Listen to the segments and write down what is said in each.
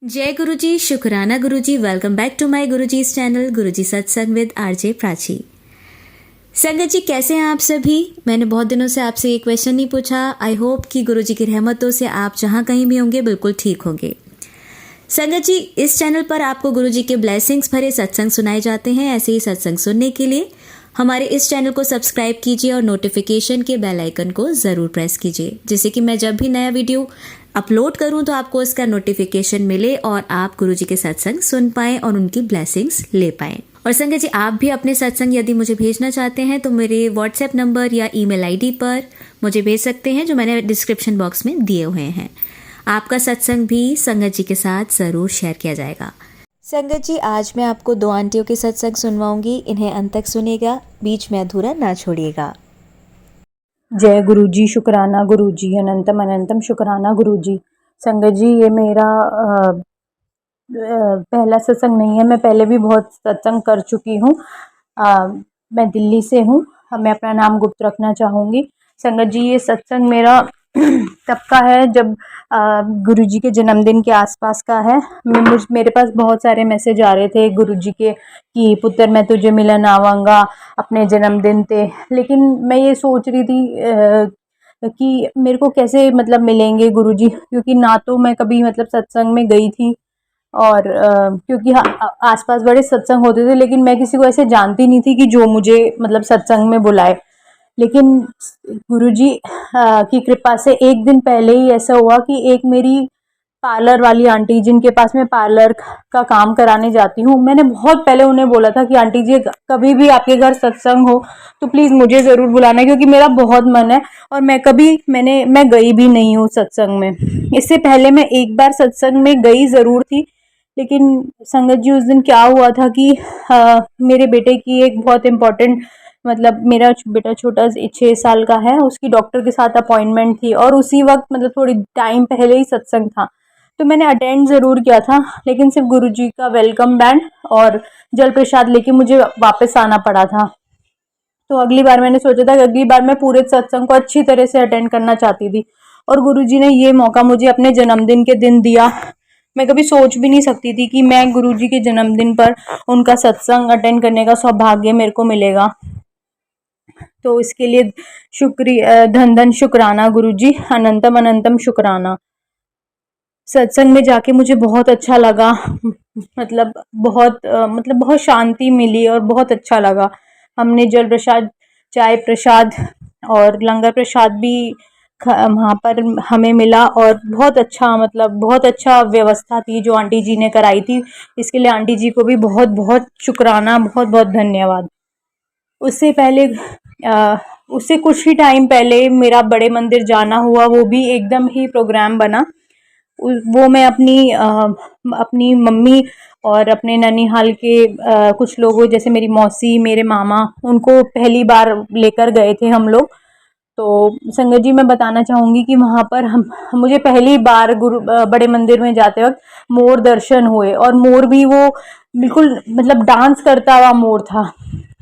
जय गुरुजी, शुक्राना Guruji. Welcome back to my Guruji's channel Guruji Satsang with RJ Prachi. संगत जी, कैसे हैं आप सभी? मैंने बहुत दिनों से आपसे ये क्वेश्चन नहीं पूछा। आई होप कि गुरुजी की रहमतों से आप जहाँ कहीं भी होंगे बिल्कुल ठीक होंगे। संगत जी, इस चैनल पर आपको गुरुजी के ब्लेसिंग्स भरे सत्संग सुनाए जाते हैं। ऐसे ही सत्संग सुनने के लिए हमारे इस चैनल को सब्सक्राइब कीजिए और नोटिफिकेशन के बेल आइकन को ज़रूर प्रेस कीजिए, जिससे कि मैं जब भी नया वीडियो अपलोड करूं तो आपको उसका नोटिफिकेशन मिले और आप गुरुजी के सत्संग सुन पाएं और उनकी ब्लेसिंग्स ले पाएं। और संगत जी, आप भी अपने सत्संग यदि मुझे भेजना चाहते हैं तो मेरे व्हाट्सएप नंबर या ईमेल आईडी पर मुझे भेज सकते हैं, जो मैंने डिस्क्रिप्शन बॉक्स में दिए हुए हैं। आपका सत्संग भी संगत जी के साथ ज़रूर शेयर किया जाएगा। संगत जी, आज मैं आपको दो आंटियों के सत्संग सुनवाऊंगी। इन्हें अंत तक सुनेगा, बीच में अधूरा ना छोड़िएगा। जय गुरुजी, शुक्राना गुरुजी, अनंतम अनंतम शुक्राना गुरुजी। संगत जी, ये मेरा पहला सत्संग नहीं है। मैं पहले भी बहुत सत्संग कर चुकी हूँ। मैं दिल्ली से हूँ। मैं अपना नाम गुप्त रखना चाहूँगी। संगत जी, ये सत्संग मेरा तब का है जब गुरुजी के जन्मदिन के आसपास का है। मेरे पास बहुत सारे मैसेज आ रहे थे गुरुजी के कि पुत्र मैं तुझे मिलन आवांगा अपने जन्मदिन पे। लेकिन मैं ये सोच रही थी कि मेरे को कैसे मतलब मिलेंगे गुरुजी, क्योंकि ना तो मैं कभी मतलब सत्संग में गई थी और क्योंकि आसपास बड़े सत्संग होते थे, लेकिन मैं किसी को ऐसे जानती नहीं थी कि जो मुझे मतलब सत्संग में बुलाए। लेकिन गुरुजी की कृपा से एक दिन पहले ही ऐसा हुआ कि एक मेरी पार्लर वाली आंटी, जिनके पास मैं पार्लर का काम कराने जाती हूँ, मैंने बहुत पहले उन्हें बोला था कि आंटी जी, कभी भी आपके घर सत्संग हो तो प्लीज़ मुझे ज़रूर बुलाना, क्योंकि मेरा बहुत मन है और मैं गई भी नहीं हूँ सत्संग में। इससे पहले मैं एक बार सत्संग में गई ज़रूर थी, लेकिन संगत जी उस दिन क्या हुआ था कि मेरे बेटे की एक बहुत इम्पोर्टेंट मतलब मेरा बेटा छोटा 6 साल का है, उसकी डॉक्टर के साथ अपॉइंटमेंट थी और उसी वक्त मतलब थोड़ी टाइम पहले ही सत्संग था। तो मैंने अटेंड ज़रूर किया था, लेकिन सिर्फ गुरुजी का वेलकम बैंड और जल प्रसाद लेके मुझे वापस आना पड़ा था। तो अगली बार मैंने सोचा था कि अगली बार मैं पूरे सत्संग को अच्छी तरह से अटेंड करना चाहती थी, और गुरुजी ने ये मौका मुझे अपने जन्मदिन के दिन दिया। मैं कभी सोच भी नहीं सकती थी कि मैं गुरुजी के जन्मदिन पर उनका सत्संग अटेंड करने का सौभाग्य मेरे को मिलेगा। तो इसके लिए शुक्रिया, धन धन शुक्राना गुरुजी, अनंतम अनंतम शुक्राना। सत्संग में जाके मुझे बहुत अच्छा लगा। मतलब बहुत शांति मिली और बहुत अच्छा लगा। हमने जल प्रसाद, चाय प्रसाद और लंगर प्रसाद भी वहाँ पर हमें मिला, और बहुत अच्छा व्यवस्था थी जो आंटी जी ने कराई थी। इसके लिए आंटी जी को भी बहुत बहुत शुक्राना, बहुत बहुत धन्यवाद। उससे कुछ ही टाइम पहले मेरा बड़े मंदिर जाना हुआ, वो भी एकदम ही प्रोग्राम बना। वो मैं अपनी मम्मी और अपने ननिहाल के कुछ लोगों, जैसे मेरी मौसी, मेरे मामा, उनको पहली बार लेकर गए थे हम लोग। तो संगत जी, मैं बताना चाहूँगी कि वहाँ पर मुझे पहली बार बड़े मंदिर में जाते वक्त मोर दर्शन हुए, और मोर भी वो बिल्कुल मतलब डांस करता हुआ मोर था।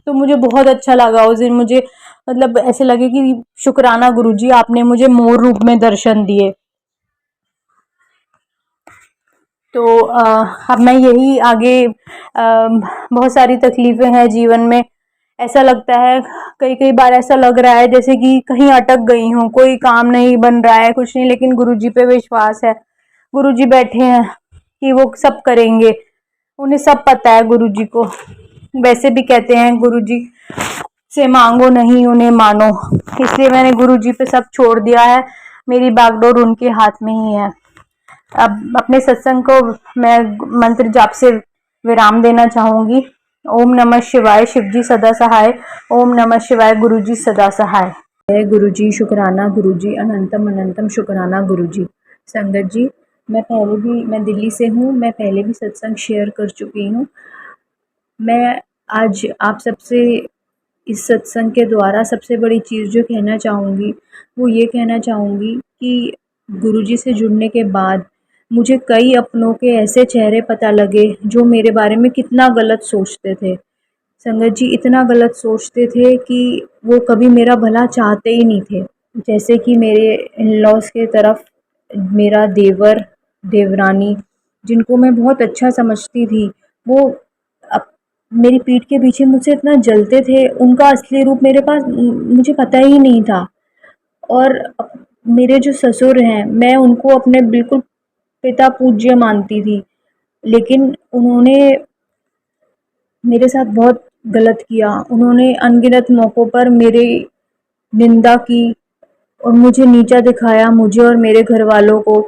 तो मुझे बहुत अच्छा लगा उस दिन। मुझे मतलब ऐसे लगे कि शुक्राना गुरुजी, आपने मुझे मोर रूप में दर्शन दिए। तो अब मैं यही आगे बहुत सारी तकलीफ़ें हैं जीवन में। ऐसा लगता है, कई बार ऐसा लग रहा है जैसे कि कहीं अटक गई हूँ, कोई काम नहीं बन रहा है, कुछ नहीं, लेकिन गुरुजी पे विश्वास है। गुरुजी बैठे हैं कि वो सब करेंगे, उन्हें सब पता है गुरुजी को। वैसे भी कहते हैं गुरुजी से मांगो नहीं, उन्हें मानो। इसलिए मैंने गुरुजी पे सब छोड़ दिया है। मेरी बागडोर उनके हाथ में ही है। अब अपने सत्संग को मैं मंत्र जाप से विराम देना चाहूँगी। ओम नमः शिवाय, शिवजी सदा सहाय। ओम नमः शिवाय, गुरुजी सदा सहाय। जय गुरुजी, शुक्राना गुरुजी, अनंतम अनंतम शुक्राना गुरुजी। संगत जी, मैं दिल्ली से हूँ। मैं पहले भी सत्संग शेयर कर चुकी हूँ। मैं आज आप सबसे इस सत्संग के द्वारा सबसे बड़ी चीज़ जो कहना चाहूँगी, वो ये कहना चाहूँगी कि गुरुजी से जुड़ने के बाद मुझे कई अपनों के ऐसे चेहरे पता लगे जो मेरे बारे में कितना गलत सोचते थे। संगत जी, इतना गलत सोचते थे कि वो कभी मेरा भला चाहते ही नहीं थे। जैसे कि मेरे इन लॉज के तरफ मेरा देवर, देवरानी जिनको मैं बहुत अच्छा समझती थी, वो अप मेरी पीठ के पीछे मुझसे इतना जलते थे, उनका असली रूप मेरे पास मुझे पता ही नहीं था। और मेरे जो ससुर हैं, मैं उनको अपने बिल्कुल पिता पूज्य मानती थी, लेकिन उन्होंने मेरे साथ बहुत गलत किया। उन्होंने अनगिनत मौक़ों पर मेरी निंदा की और मुझे नीचा दिखाया, मुझे और मेरे घरवालों को,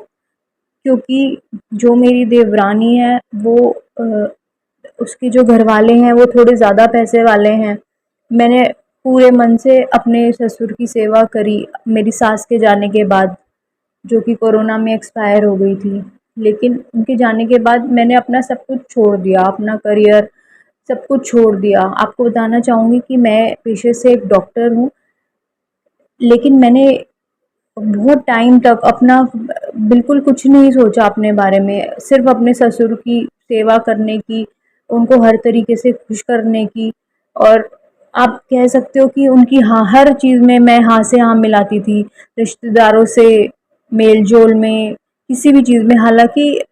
क्योंकि जो मेरी देवरानी है वो उसके जो घरवाले हैं वो थोड़े ज़्यादा पैसे वाले हैं। मैंने पूरे मन से अपने ससुर की सेवा करी मेरी सास के जाने के बाद, जो कि कोरोना में एक्सपायर हो गई थी। लेकिन उनके जाने के बाद मैंने अपना सब कुछ छोड़ दिया, अपना करियर सब कुछ छोड़ दिया। आपको बताना चाहूँगी कि मैं पेशे से एक डॉक्टर हूँ, लेकिन मैंने बहुत टाइम तक अपना बिल्कुल कुछ नहीं सोचा अपने बारे में, सिर्फ़ अपने ससुर की सेवा करने की, उनको हर तरीके से खुश करने की। और आप कह सकते हो कि उनकी हाँ, हर चीज़ में मैं हाँ से हाँ मिलाती थी, रिश्तेदारों से मेल-जोल में, किसी भी चीज़ में। हालाँकि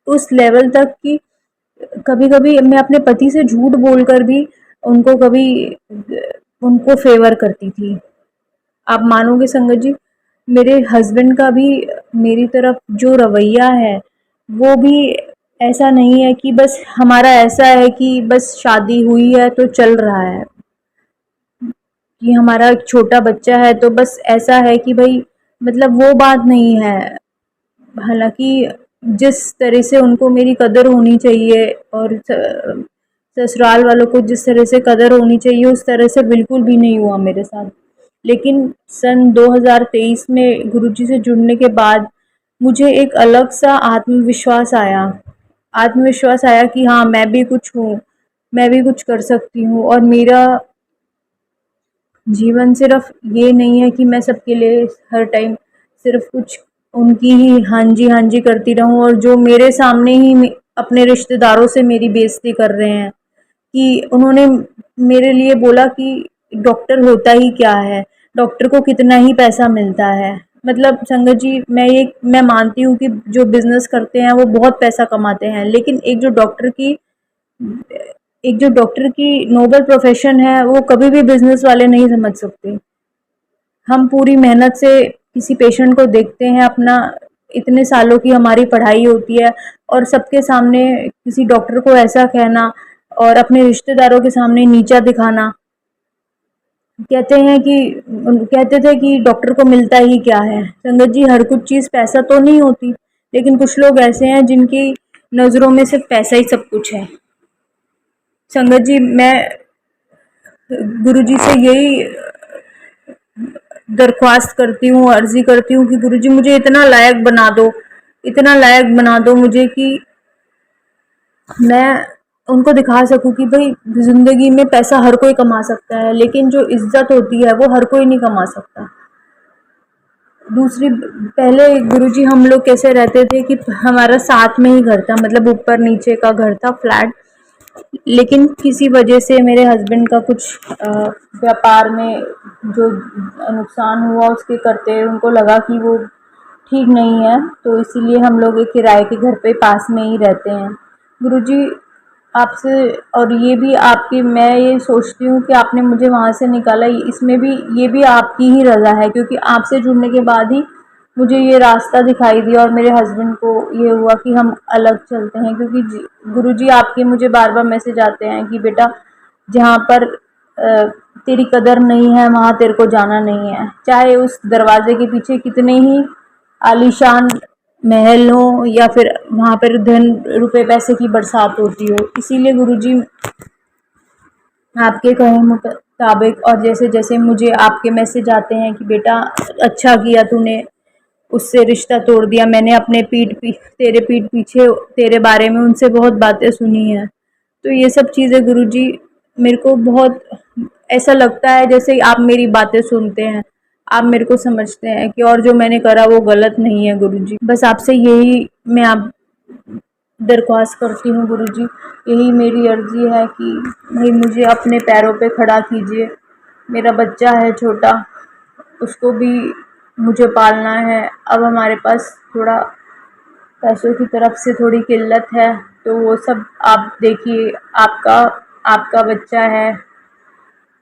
उस लेवल तक कि कभी-कभी मैं अपने पति से झूठ बोलकर भी उनको कभी उनको फ़ेवर करती थी। आप मानोगे संगत जी, मेरे हस्बैंड का भी मेरी तरफ जो रवैया है, वो भी ऐसा नहीं है कि बस हमारा ऐसा है कि बस शादी हुई है तो चल रहा है, कि हमारा एक छोटा बच्चा है तो बस ऐसा है कि भई मतलब वो बात नहीं है। हालाँकि जिस तरह से उनको मेरी कदर होनी चाहिए और ससुराल वालों को जिस तरह से कदर होनी चाहिए, उस तरह से बिल्कुल भी नहीं हुआ मेरे साथ। लेकिन सन 2023 में गुरुजी से जुड़ने के बाद मुझे एक अलग सा आत्मविश्वास आया। आत्मविश्वास आया कि हाँ, मैं भी कुछ हूँ, मैं भी कुछ कर सकती हूँ और मेरा जीवन सिर्फ ये नहीं है कि मैं सबके लिए हर टाइम सिर्फ कुछ उनकी ही हाँ जी करती रहूं, और जो मेरे सामने ही अपने रिश्तेदारों से मेरी बेइज्जती कर रहे हैं, कि उन्होंने मेरे लिए बोला कि डॉक्टर होता ही क्या है, डॉक्टर को कितना ही पैसा मिलता है। मतलब संगत जी, मैं मानती हूँ कि जो बिजनेस करते हैं वो बहुत पैसा कमाते हैं, लेकिन एक जो डॉक्टर की नोबल प्रोफेशन है वो कभी भी बिजनेस वाले नहीं समझ सकते। हम पूरी मेहनत से किसी पेशेंट को देखते हैं, अपना इतने सालों की हमारी पढ़ाई होती है, और सबके सामने किसी डॉक्टर को ऐसा कहना और अपने रिश्तेदारों के सामने नीचा दिखाना। कहते थे कि डॉक्टर को मिलता ही क्या है। संगत जी, हर कुछ चीज़ पैसा तो नहीं होती, लेकिन कुछ लोग ऐसे हैं जिनकी नज़रों में सिर्फ पैसा ही सब कुछ है। संगत जी, मैं गुरुजी से यही दरख्वास्त करती हूँ, अर्जी करती हूँ कि गुरुजी मुझे इतना लायक बना दो मुझे कि मैं उनको दिखा सकूं कि भाई जिंदगी में पैसा हर कोई कमा सकता है, लेकिन जो इज्जत होती है वो हर कोई नहीं कमा सकता। दूसरी, पहले गुरुजी हम लोग कैसे रहते थे कि हमारा साथ में ही घर था, मतलब ऊपर नीचे का घर था, फ्लैट। लेकिन किसी वजह से मेरे हस्बैंड का कुछ व्यापार में जो नुकसान हुआ, उसके करते उनको लगा कि वो ठीक नहीं है, तो इसीलिए हम लोग एक किराए के घर पे पास में ही रहते हैं। गुरुजी, आपसे और ये भी आपकी, मैं ये सोचती हूँ कि आपने मुझे वहाँ से निकाला, इसमें भी ये भी आपकी ही रज़ा है, क्योंकि आपसे जुड़ने के बाद ही मुझे ये रास्ता दिखाई दिया और मेरे हस्बैंड को ये हुआ कि हम अलग चलते हैं। क्योंकि गुरुजी आपके मुझे बार बार मैसेज आते हैं कि बेटा, जहाँ पर तेरी कदर नहीं है वहाँ तेरे को जाना नहीं है, चाहे उस दरवाजे के पीछे कितने ही आलीशान महल हो या फिर वहाँ पर धन रुपए पैसे की बरसात होती हो। इसीलिए गुरुजी आपके कहे मुताबिक, और जैसे जैसे मुझे आपके मैसेज आते हैं कि बेटा अच्छा किया तूने उससे रिश्ता तोड़ दिया, मैंने अपने तेरे पीठ पीछे तेरे बारे में उनसे बहुत बातें सुनी हैं, तो ये सब चीज़ें गुरुजी मेरे को बहुत ऐसा लगता है जैसे आप मेरी बातें सुनते हैं, आप मेरे को समझते हैं कि और जो मैंने करा वो गलत नहीं है। गुरुजी, बस आपसे यही मैं आप दरख्वास्त करती हूँ गुरुजी, यही मेरी अर्जी है कि भाई मुझे अपने पैरों पे खड़ा कीजिए। मेरा बच्चा है छोटा, उसको भी मुझे पालना है। अब हमारे पास थोड़ा पैसों की तरफ से थोड़ी किल्लत है, तो वो सब आप देखिए। आपका आपका बच्चा है,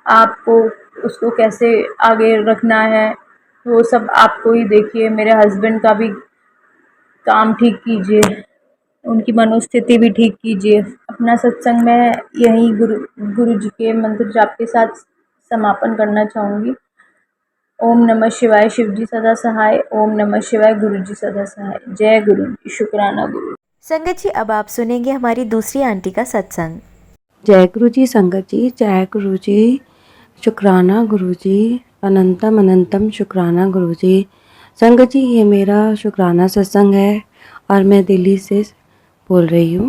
आपको उसको कैसे आगे रखना है, वो सब आपको ही देखिए। मेरे हस्बैंड का भी काम ठीक कीजिए, उनकी मनोस्थिति भी ठीक कीजिए। अपना सत्संग मैं यही गुरु जी के मंत्र जाप के साथ समापन करना चाहूँगी। ओम नमः शिवाय, शिव जी सदा सहाय। ओम नमः शिवाय, गुरु जी सदा सहाय। जय गुरु जी, शुक्राना गुरु। संगत जी, अब आप सुनेंगे हमारी दूसरी आंटी का सत्संग। जय गुरु जी संगत जी, जय गुरु जी, शुक्राना गुरु जी, अनंतम अनंतम शुक्राना गुरु जी। संगत जी, ये मेरा शुक्राना सत्संग है और मैं दिल्ली से बोल रही हूँ।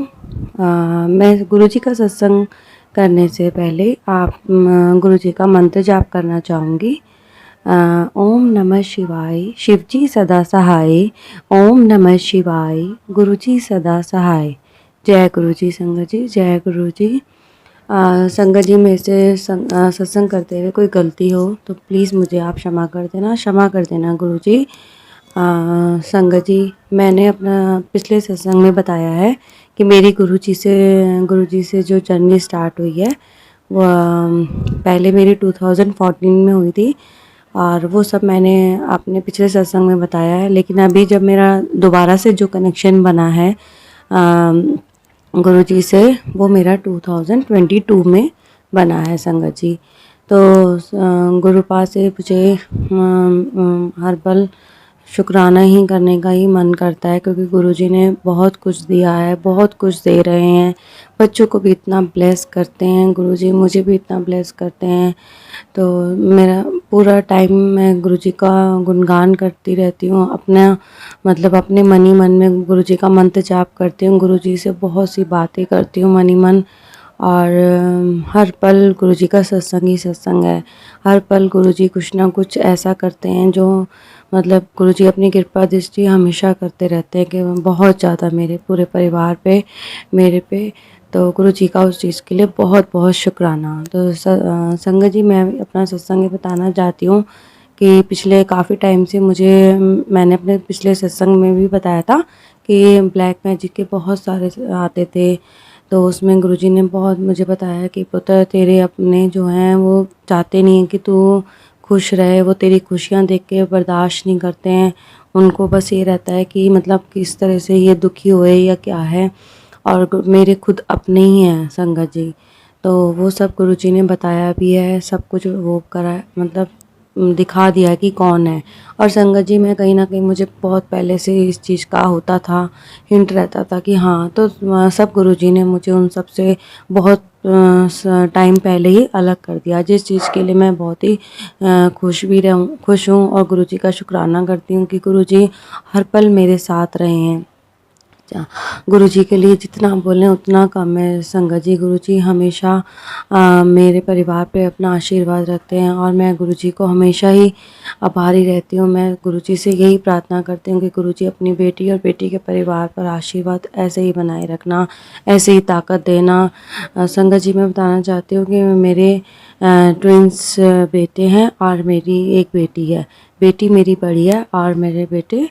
मैं गुरु जी का सत्संग करने से पहले आप गुरु जी का मंत्र जाप करना चाहूँगी। ओम नमः शिवाय, शिव जी सदा सहाय। ओम नमः शिवाय, गुरु जी सदा सहाय। जय गुरु जी संगत जी, जय गुरु जी। संगत जी, मेरे से सत्संग करते हुए कोई गलती हो तो प्लीज़ मुझे आप क्षमा कर देना गुरु जी। संगत जी, मैंने अपना पिछले सत्संग में बताया है कि मेरी गुरु जी से जो जर्नी स्टार्ट हुई है वो पहले मेरी 2014 में हुई थी, और वो सब मैंने अपने पिछले सत्संग में बताया है। लेकिन अभी जब मेरा दोबारा से जो कनेक्शन बना है गुरु जी से, वो मेरा 2022 में बना है संगत जी। तो गुरुपा से मुझे हर पल शुक्राना ही करने का ही मन करता है, क्योंकि गुरुजी ने बहुत कुछ दिया है, बहुत कुछ दे रहे हैं। बच्चों को भी इतना ब्लेस करते हैं गुरुजी, मुझे भी इतना ब्लेस करते हैं। तो मेरा पूरा टाइम मैं गुरुजी का गुणगान करती रहती हूँ, अपने मन ही मन में गुरुजी का मंत्र जाप करती हूँ, गुरुजी से बहुत सी बातें करती हूँ मन ही मन। और हर पल गुरुजी का सत्संग ही सत्संग है। हर पल गुरुजी कुछ ना कुछ ऐसा करते हैं जो गुरुजी अपनी कृपा दृष्टि हमेशा करते रहते हैं कि बहुत ज़्यादा मेरे पूरे परिवार पे, मेरे पे। तो गुरुजी का उस चीज़ के लिए बहुत बहुत शुक्राना। तो संगत जी, मैं अपना सत्संग ये बताना चाहती हूँ कि पिछले काफ़ी टाइम से मैंने अपने पिछले सत्संग में भी बताया था कि ब्लैक मैजिक के बहुत सारे आते थे। तो उसमें गुरुजी ने बहुत मुझे बताया कि पुत्र, तेरे अपने जो हैं वो चाहते नहीं हैं कि तू खुश रहे, वो तेरी खुशियाँ देख के बर्दाश्त नहीं करते हैं। उनको बस ये रहता है कि किस तरह से ये दुखी हुए या क्या है। और मेरे खुद अपने ही हैं संगत जी, तो वो सब गुरुजी ने बताया भी है, सब कुछ वो करा, दिखा दिया कि कौन है। और संगत जी, मैं कहीं ना कहीं मुझे बहुत पहले से इस चीज़ का होता था, हिंट रहता था कि हाँ। तो सब गुरुजी ने मुझे उन सब से बहुत टाइम पहले ही अलग कर दिया, जिस चीज़ के लिए मैं बहुत ही खुश हूँ और गुरुजी का शुक्राना करती हूँ कि गुरुजी हर पल मेरे साथ रहे हैं। गुरुजी के लिए जितना बोलें उतना कम है संगत जी। गुरुजी हमेशा मेरे परिवार पे अपना आशीर्वाद रखते हैं और मैं गुरुजी को हमेशा ही आभारी रहती हूँ। मैं गुरुजी से यही प्रार्थना करती हूँ कि गुरुजी अपनी बेटी और बेटी के परिवार पर आशीर्वाद ऐसे ही बनाए रखना, ऐसे ही ताकत देना। संगत जी, मैं बताना चाहती हूँ कि मेरे ट्विंस बेटे हैं और मेरी एक बेटी है। बेटी मेरी बड़ी है और मेरे बेटे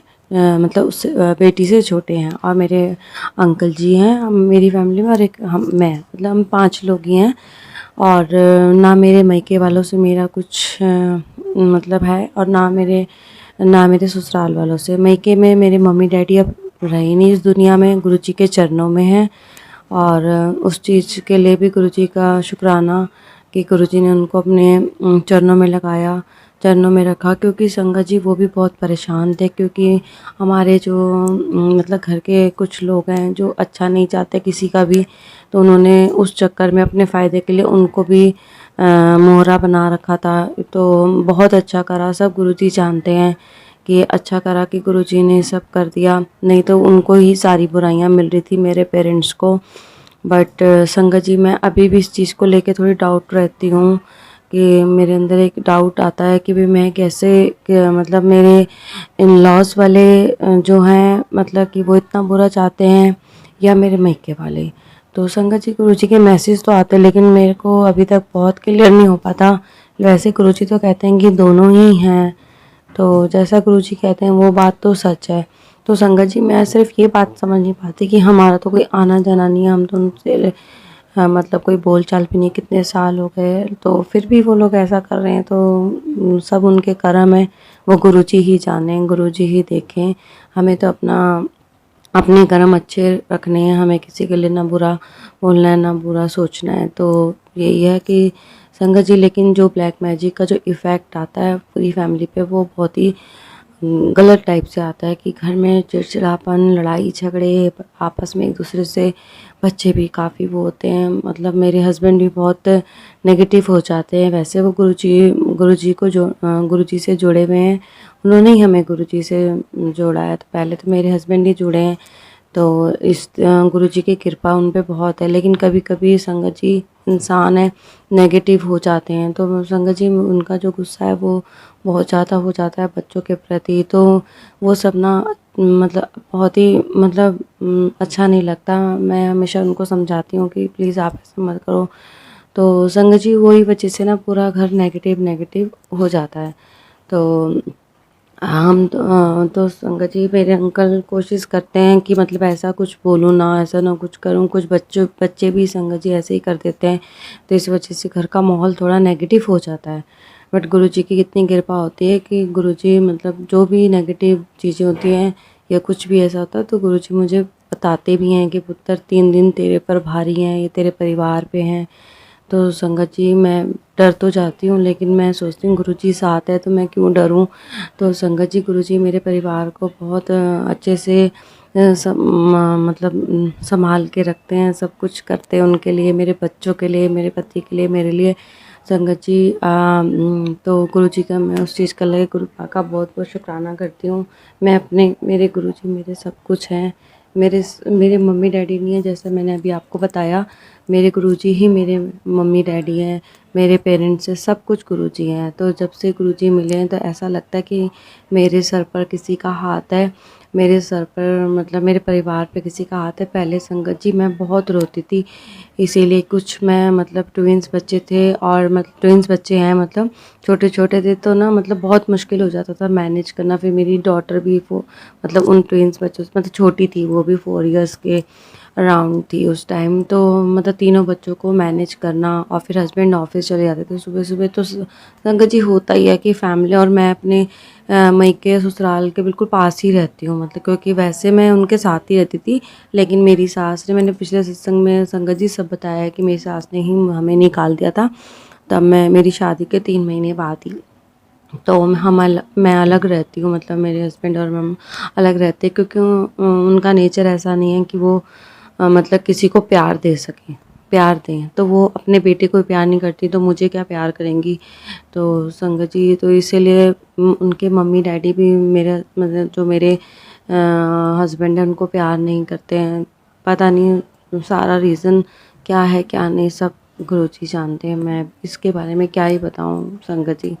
उस बेटी से छोटे हैं। और मेरे अंकल जी हैं मेरी फैमिली में, और हम 5 लोग ही हैं। और ना मेरे मायके वालों से मेरा कुछ है, और ना मेरे ससुराल वालों से। मायके में मेरे मम्मी डैडी अब रहे नहीं इस दुनिया में, गुरुजी के चरणों में हैं। और उस चीज़ के लिए भी गुरुजी का शुक्राना कि गुरुजी ने उनको अपने चरणों में लगाया, चरणों में रखा। क्योंकि संगत जी, वो भी बहुत परेशान थे, क्योंकि हमारे जो घर के कुछ लोग हैं जो अच्छा नहीं चाहते किसी का भी। तो उन्होंने उस चक्कर में अपने फ़ायदे के लिए उनको भी मोहरा बना रखा था। तो बहुत अच्छा करा, सब गुरुजी जानते हैं कि अच्छा करा कि गुरुजी ने सब कर दिया, नहीं तो उनको ही सारी बुराइयां मिल रही थी मेरे पेरेंट्स को। बट संगत जी, मैं अभी भी इस चीज़ को लेके थोड़ी डाउट रहती हूँ कि मेरे अंदर एक डाउट आता है कि मैं कैसे मेरे इन लॉज वाले जो हैं कि वो इतना बुरा चाहते हैं या मेरे मायके वाले। तो संगत जी, गुरुजी के मैसेज तो आते हैं, लेकिन मेरे को अभी तक बहुत क्लियर नहीं हो पाता। वैसे गुरुजी तो कहते हैं कि दोनों ही हैं, तो जैसा गुरुजी कहते हैं वो बात तो सच है। तो संगत जी मैं सिर्फ ये बात समझ नहीं पाती कि हमारा तो कोई आना जाना नहीं है, हम तो उनसे मतलब कोई बोल चाल भी नहीं, कितने साल हो गए, तो फिर भी वो लोग ऐसा कर रहे हैं। तो सब उनके कर्म है, वो गुरुजी ही जाने, गुरुजी ही देखें। हमें तो अपने कर्म अच्छे रखने हैं, हमें किसी के लिए ना बुरा बोलना है ना बुरा सोचना है। तो यही है कि संगत जी, लेकिन जो ब्लैक मैजिक का जो इफ़ेक्ट आता है पूरी फैमिली पे, वो बहुत ही गलत टाइप से आता है कि घर में चिड़चिड़ापन, लड़ाई झगड़े आपस में एक दूसरे से, बच्चे भी काफ़ी वो होते हैं, मतलब मेरे हस्बैंड भी बहुत नेगेटिव हो जाते हैं। वैसे वो गुरुजी से जुड़े हुए हैं, उन्होंने ही हमें गुरुजी से जोड़ा है। तो पहले तो मेरे हस्बैंड ही जुड़े हैं, तो इस गुरुजी की कृपा उन पे बहुत है। लेकिन कभी-कभी संगत जी इंसान है, नेगेटिव हो जाते हैं। तो संगत जी उनका जो गुस्सा है वो बहुत ज़्यादा हो जाता है बच्चों के प्रति। तो वो सब ना मतलब बहुत ही मतलब अच्छा नहीं लगता। मैं हमेशा उनको समझाती हूँ कि प्लीज़ आप ऐसा मत करो। तो संगत जी वही वजह से ना पूरा घर नेगेटिव हो जाता है। तो तो संगत जी मेरे अंकल कोशिश करते हैं कि मतलब ऐसा कुछ बोलूँ ना, ऐसा ना कुछ करूँ। कुछ बच्चे भी संगत जी ऐसे ही कर देते हैं, तो इस वजह से घर का माहौल थोड़ा नेगेटिव हो जाता है। बट गुरुजी की कितनी कृपा होती है कि गुरुजी मतलब जो भी नेगेटिव चीज़ें होती हैं या कुछ भी ऐसा होता है, तो गुरुजी मुझे बताते भी हैं कि पुत्र 3 दिन तेरे पर भारी हैं, ये तेरे परिवार पे हैं। तो संगत जी मैं डर तो जाती हूँ, लेकिन मैं सोचती हूँ गुरुजी साथ है तो मैं क्यों डरूँ। तो संगत जी गुरुजी मेरे परिवार को बहुत अच्छे से मतलब संभाल के रखते हैं, सब कुछ करते हैं उनके लिए, मेरे बच्चों के लिए, मेरे पति के लिए, मेरे लिए। संगत जी तो गुरुजी का मैं उस चीज़ का लगे गुरु का बहुत बहुत शुक्राना करती हूँ। मैं अपने मेरे गुरुजी मेरे सब कुछ हैं। मेरे मम्मी डैडी नहीं है, जैसे मैंने अभी आपको बताया, मेरे गुरुजी ही मेरे मम्मी डैडी हैं, मेरे पेरेंट्स हैं, सब कुछ गुरुजी हैं। तो जब से गुरुजी मिले हैं तो ऐसा लगता है कि मेरे सर पर किसी का हाथ है, मेरे सर पर मतलब मेरे परिवार पे किसी का हाथ है। पहले संगत जी मैं बहुत रोती थी, इसीलिए कुछ मैं मतलब ट्विन्स बच्चे थे और मतलब ट्विन्स बच्चे हैं, मतलब छोटे-छोटे थे, तो ना मतलब बहुत मुश्किल हो जाता था मैनेज करना। फिर मेरी डॉटर भी वो मतलब उन ट्विन्स बच्चों से मतलब छोटी थी, वो भी 4 इयर्स के अराउंड थी उस टाइम। तो मतलब तीनों बच्चों को मैनेज करना, और फिर हस्बैंड ऑफिस चले जाते थे सुबह-सुबह। तो संगत जी होता ही है कि फैमिली, और मैं अपने मायके ससुराल के बिल्कुल पास ही रहती हूँ, मतलब क्योंकि वैसे मैं उनके साथ ही रहती थी, लेकिन मेरी सास ने, मैंने पिछले सत्संग में संगत जी सब बताया है कि मेरी सास ने ही हमें निकाल दिया था, तब मेरी शादी के 3 महीने बाद ही। तो मैं अलग रहती हूँ, मतलब मेरे हस्बैंड और मैं अलग रहते हैं, क्योंकि उनका नेचर ऐसा नहीं है कि वो मतलब किसी को प्यार दे सकें, प्यार दें। तो वो अपने बेटे को प्यार नहीं करती, तो मुझे क्या प्यार करेंगी। तो संगत जी तो इसीलिए उनके मम्मी डैडी भी मेरे मतलब जो मेरे हस्बैंड हैं उनको प्यार नहीं करते हैं। पता नहीं सारा रीज़न क्या है क्या नहीं, सब गुरुजी जानते हैं, मैं इसके बारे में क्या ही बताऊँ संगत जी।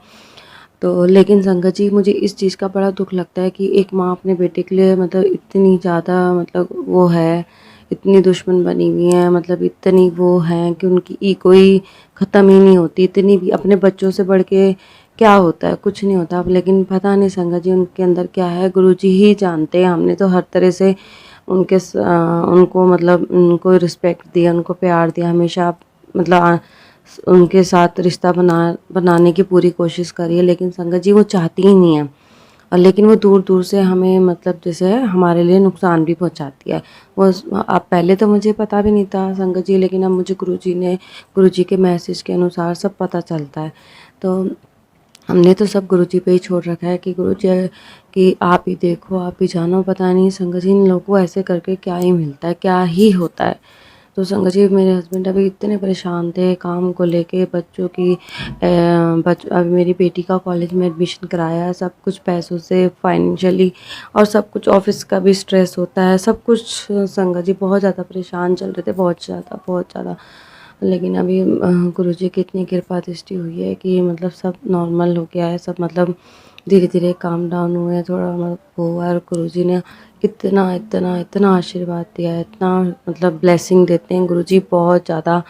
तो लेकिन संगत जी मुझे इस चीज़ का बड़ा दुःख लगता है कि एक माँ अपने बेटे के लिए मतलब इतनी ज़्यादा मतलब वो है, इतनी दुश्मन बनी हुई है, मतलब इतनी वो है कि उनकी कोई ख़त्म ही नहीं होती। इतनी भी अपने बच्चों से बढ़ के क्या होता है, कुछ नहीं होता। लेकिन पता नहीं संगत जी उनके अंदर क्या है, गुरुजी ही जानते हैं। हमने तो हर तरह से उनको मतलब उनको रिस्पेक्ट दिया, उनको प्यार दिया, हमेशा मतलब उनके साथ रिश्ता बनाने की पूरी कोशिश करी है, लेकिन संगत जी वो चाहती ही नहीं है। और लेकिन वो दूर-दूर से हमें मतलब जैसे है हमारे लिए नुकसान भी पहुँचाती है। वो अब पहले तो मुझे पता भी नहीं था संगत जी, लेकिन अब मुझे गुरुजी के मैसेज के अनुसार सब पता चलता है। तो हमने तो सब गुरुजी पे ही छोड़ रखा है कि गुरुजी कि आप ही देखो, आप ही जानो। पता नहीं संगत जी इन लोगों को ऐसे करके क्या ही मिलता है, क्या ही होता है। तो संगत जी मेरे हस्बैंड अभी इतने परेशान थे काम को लेके, बच्चों की अभी मेरी बेटी का कॉलेज में एडमिशन कराया है, सब कुछ पैसों से, फाइनेंशियली, और सब कुछ ऑफिस का भी स्ट्रेस होता है, सब कुछ। संगत जी बहुत ज़्यादा परेशान चल रहे थे, बहुत ज़्यादा। लेकिन अभी गुरुजी की इतनी कृपा दृष्टि हुई है कि मतलब सब नॉर्मल हो गया है, सब मतलब धीरे-धीरे काम डाउन हुए हैं, थोड़ा मतलब वो हुआ है। और गुरुजी ने इतना आशीर्वाद दिया है, इतना मतलब ब्लेसिंग देते हैं गुरुजी बहुत ज़्यादा,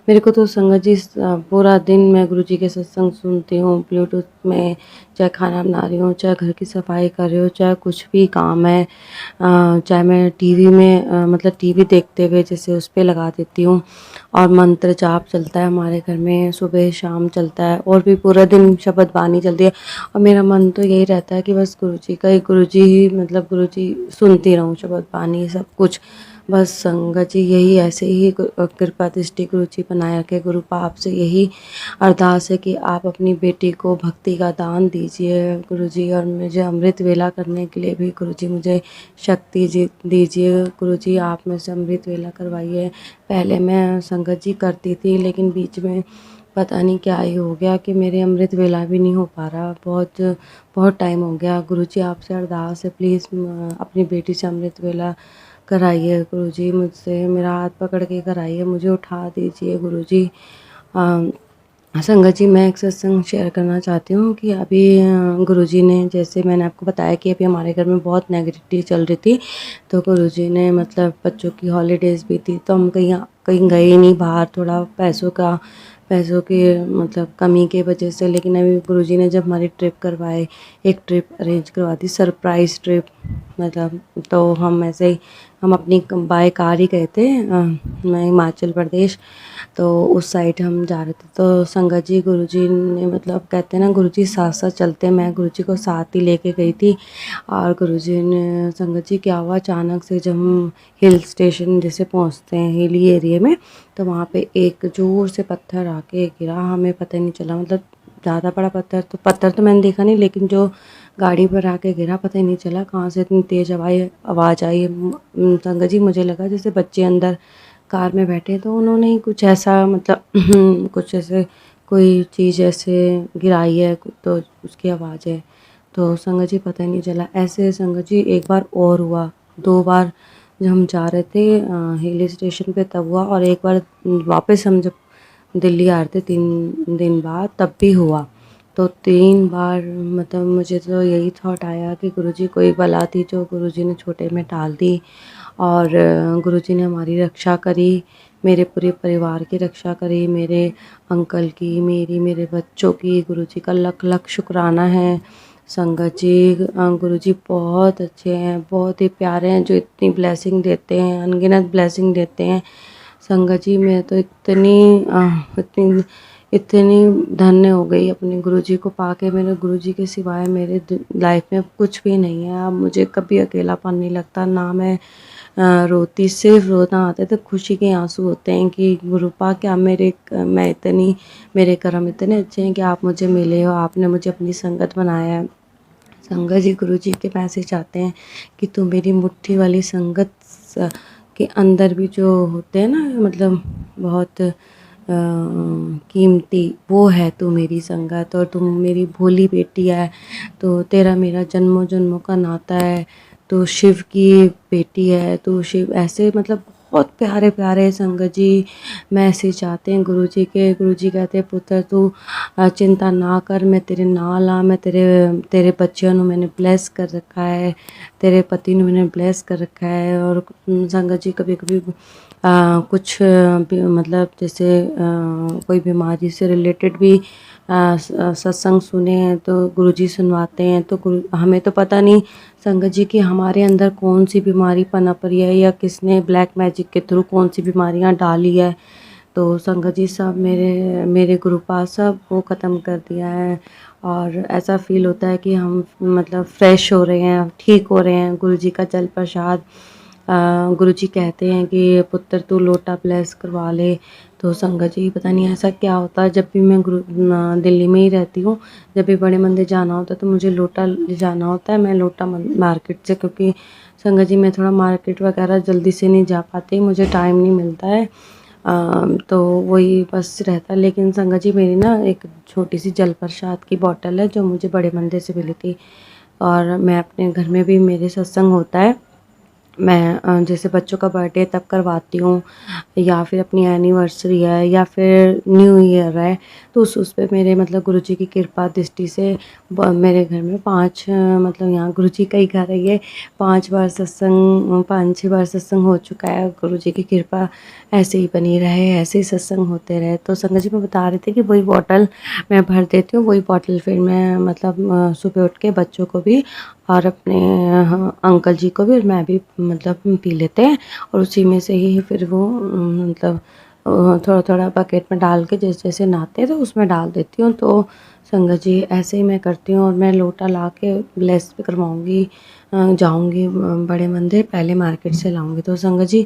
मेरे को तो संगत जी पूरा दिन मैं गुरुजी के सत्संग सुनती हूँ ब्लूटूथ में, चाहे खाना बना रही हूँ, चाहे घर की सफाई कर रही हूँ, चाहे कुछ भी काम है, चाहे मैं टीवी में मतलब टीवी देखते हुए जैसे उस पे लगा देती हूँ। और मंत्र जाप चलता है हमारे घर में, सुबह शाम चलता है, और भी पूरा दिन शबद बानी चलती है। और मेरा मन तो यही रहता है कि बस गुरुजी का ही, गुरुजी ही मतलब गुरुजी सुनती रहूँ, शबद बानी सब कुछ। बस संगत जी यही ऐसे ही कृपा दृष्टि गुरुजी बनाए रखे। गुरु पाप से यही अरदास है कि आप अपनी बेटी को भक्ति का दान दीजिए गुरुजी, और मुझे अमृत वेला करने के लिए भी गुरुजी मुझे शक्ति दीजिए। गुरुजी आप में से अमृत वेला करवाइए। पहले मैं संगत जी करती थी, लेकिन बीच में पता नहीं क्या ही हो गया कि मेरे अमृत वेला भी नहीं हो पा रहा। बहुत बहुत टाइम हो गया। गुरुजी आपसे अरदास है, प्लीज़ अपनी बेटी से अमृत वेला कराइए गुरुजी मुझसे, मेरा हाथ पकड़ के कराइए, मुझे उठा दीजिए गुरुजी। संगत जी मैं एक सत्संग शेयर करना चाहती हूँ कि अभी गुरुजी ने, जैसे मैंने आपको बताया कि अभी हमारे घर में बहुत नेगेटिविटी चल रही थी, तो गुरुजी ने मतलब बच्चों की हॉलीडेज़ भी थी, तो हम कहीं कहीं गए ही नहीं बाहर, थोड़ा पैसों की मतलब कमी के वजह से। लेकिन अभी गुरुजी ने जब हमारी ट्रिप करवाए, एक ट्रिप अरेंज करवा दी, सरप्राइज़ ट्रिप मतलब, तो हम ऐसे ही हम अपनी बाय कार ही गए थे मैं हिमाचल प्रदेश, तो उस साइड हम जा रहे थे। तो संगत जी गुरुजी ने मतलब कहते हैं ना गुरुजी साथ साथ चलते हैं, मैं गुरुजी को साथ ही लेके गई थी। और गुरुजी ने, संगत जी क्या हुआ, अचानक से जब हम हिल स्टेशन जैसे पहुंचते हैं हिली एरिया में, तो वहाँ पे एक जोर से पत्थर आके गिरा, हमें पता ही नहीं चला। मतलब ज़्यादा बड़ा पत्थर तो मैंने देखा नहीं, लेकिन जो गाड़ी पर आके गिरा पता ही नहीं चला कहाँ से इतनी तेज़ आवाज़ आई। संगत जी मुझे लगा जैसे बच्चे अंदर कार में बैठे, तो उन्होंने ही कुछ ऐसा मतलब कुछ ऐसे कोई चीज़ ऐसे गिराई है, तो उसकी आवाज़ है। तो संगत जी पता ही नहीं चला। ऐसे संगत जी एक बार और हुआ, 2 बार जब हम जा रहे थे हिल स्टेशन पे तब हुआ, और एक बार वापस हम जब दिल्ली आ रहे थे 3 दिन बाद तब भी हुआ। तो 3 बार मतलब मुझे तो यही थॉट आया कि गुरुजी कोई बला थी जो गुरुजी ने छोटे में टाल दी, और गुरुजी ने हमारी रक्षा करी, मेरे पूरे परिवार की रक्षा करी, मेरे अंकल की, मेरी, मेरे बच्चों की। गुरुजी का लख लख शुक्राना है। संगत जी गुरुजी बहुत अच्छे हैं, बहुत ही प्यारे हैं, जो इतनी ब्लेसिंग देते हैं, अनगिनत ब्लेसिंग देते हैं। संगत जी मैं तो इतनी इतनी धन्य हो गई अपने गुरुजी को पाके। मेरे गुरुजी के सिवाय मेरे लाइफ में कुछ भी नहीं है। अब मुझे कभी अकेलापन नहीं लगता, ना मैं रोती, सिर्फ रोना आता है तो खुशी के आंसू होते हैं कि गुरुपा क्या मेरे कर्म इतने अच्छे हैं कि आप मुझे मिले हो, आपने मुझे अपनी संगत बनाया है। संगत जी गुरुजी के मैसेज आते हैं कि तू मेरी मुट्ठी वाली संगत के अंदर भी जो होते हैं ना, मतलब बहुत कीमती, वो है तू मेरी संगत, और तुम मेरी भोली बेटी है, तो तेरा मेरा जन्मों जन्मों का नाता है, तो शिव की बेटी है, तो शिव, ऐसे मतलब बहुत प्यारे प्यारे संगत जी मैसेज आते हैं गुरुजी के। गुरुजी कहते हैं पुत्र तू चिंता ना कर, मैं तेरे नाल हाँ, मैं तेरे बच्चों ਨੂੰ मैंने ब्लेस कर रखा है, तेरे पति ने मैंने ब्लेस कर रखा है। और संगत जी कभी कभी कुछ मतलब जैसे कोई बीमारी से रिलेटेड भी सत्संग सुने हैं तो गुरुजी सुनवाते हैं। तो हमें तो पता नहीं संगत जी कि हमारे अंदर कौन सी बीमारी पनप रही है, या किसने ब्लैक मैजिक के थ्रू कौन सी बीमारियां डाली है। तो संगत जी सब मेरे गुरुपास सब वो ख़त्म कर दिया है, और ऐसा फील होता है कि हम मतलब फ्रेश हो रहे हैं, ठीक हो रहे हैं। गुरुजी का जल प्रसाद, गुरुजी कहते हैं कि पुत्र तू लोटा ब्लेस करवा ले। तो संगत जी पता नहीं ऐसा क्या होता है, जब भी मैं दिल्ली में ही रहती हूँ, जब भी बड़े मंदिर जाना होता है तो मुझे लोटा ले जाना होता है। मैं लोटा मार्केट से, क्योंकि संगत जी मैं थोड़ा मार्केट वगैरह जल्दी से नहीं जा पाती, मुझे टाइम नहीं मिलता है, तो वही बस रहता है। लेकिन संगत जी मेरी ना एक छोटी सी जल प्रसाद की बॉटल है जो मुझे बड़े मंदिर से मिली थी, और मैं अपने घर में भी, मेरे सत्संग होता है मैं जैसे बच्चों का बर्थडे तब करवाती हूँ, या फिर अपनी एनिवर्सरी है या फिर न्यू ईयर है, तो उस पे मेरे मतलब गुरुजी की कृपा दृष्टि से मेरे घर में 5 मतलब यहाँ गुरुजी का ही घर है ये, 5 बार सत्संग 5-6 बार सत्संग हो चुका है। गुरुजी की कृपा ऐसे ही बनी रहे, ऐसे ही सत्संग होते रहे। तो संगत जी मैं बता रही थी कि वही बॉटल मैं भर देती हूँ, वही बॉटल फिर मैं मतलब सुबह उठ के बच्चों को भी और अपने अंकल जी को भी और मैं भी मतलब पी लेते हैं, और उसी में से ही फिर वो मतलब थोड़ा थोड़ा बकेट में डाल के जैसे जैसे नहाते हैं तो उसमें डाल देती हूँ। तो संगत जी ऐसे ही मैं करती हूँ, और मैं लोटा ला के ब्लेस भी करवाऊँगी, जाऊँगी बड़े मंदिर, पहले मार्केट से लाऊँगी। तो संगत जी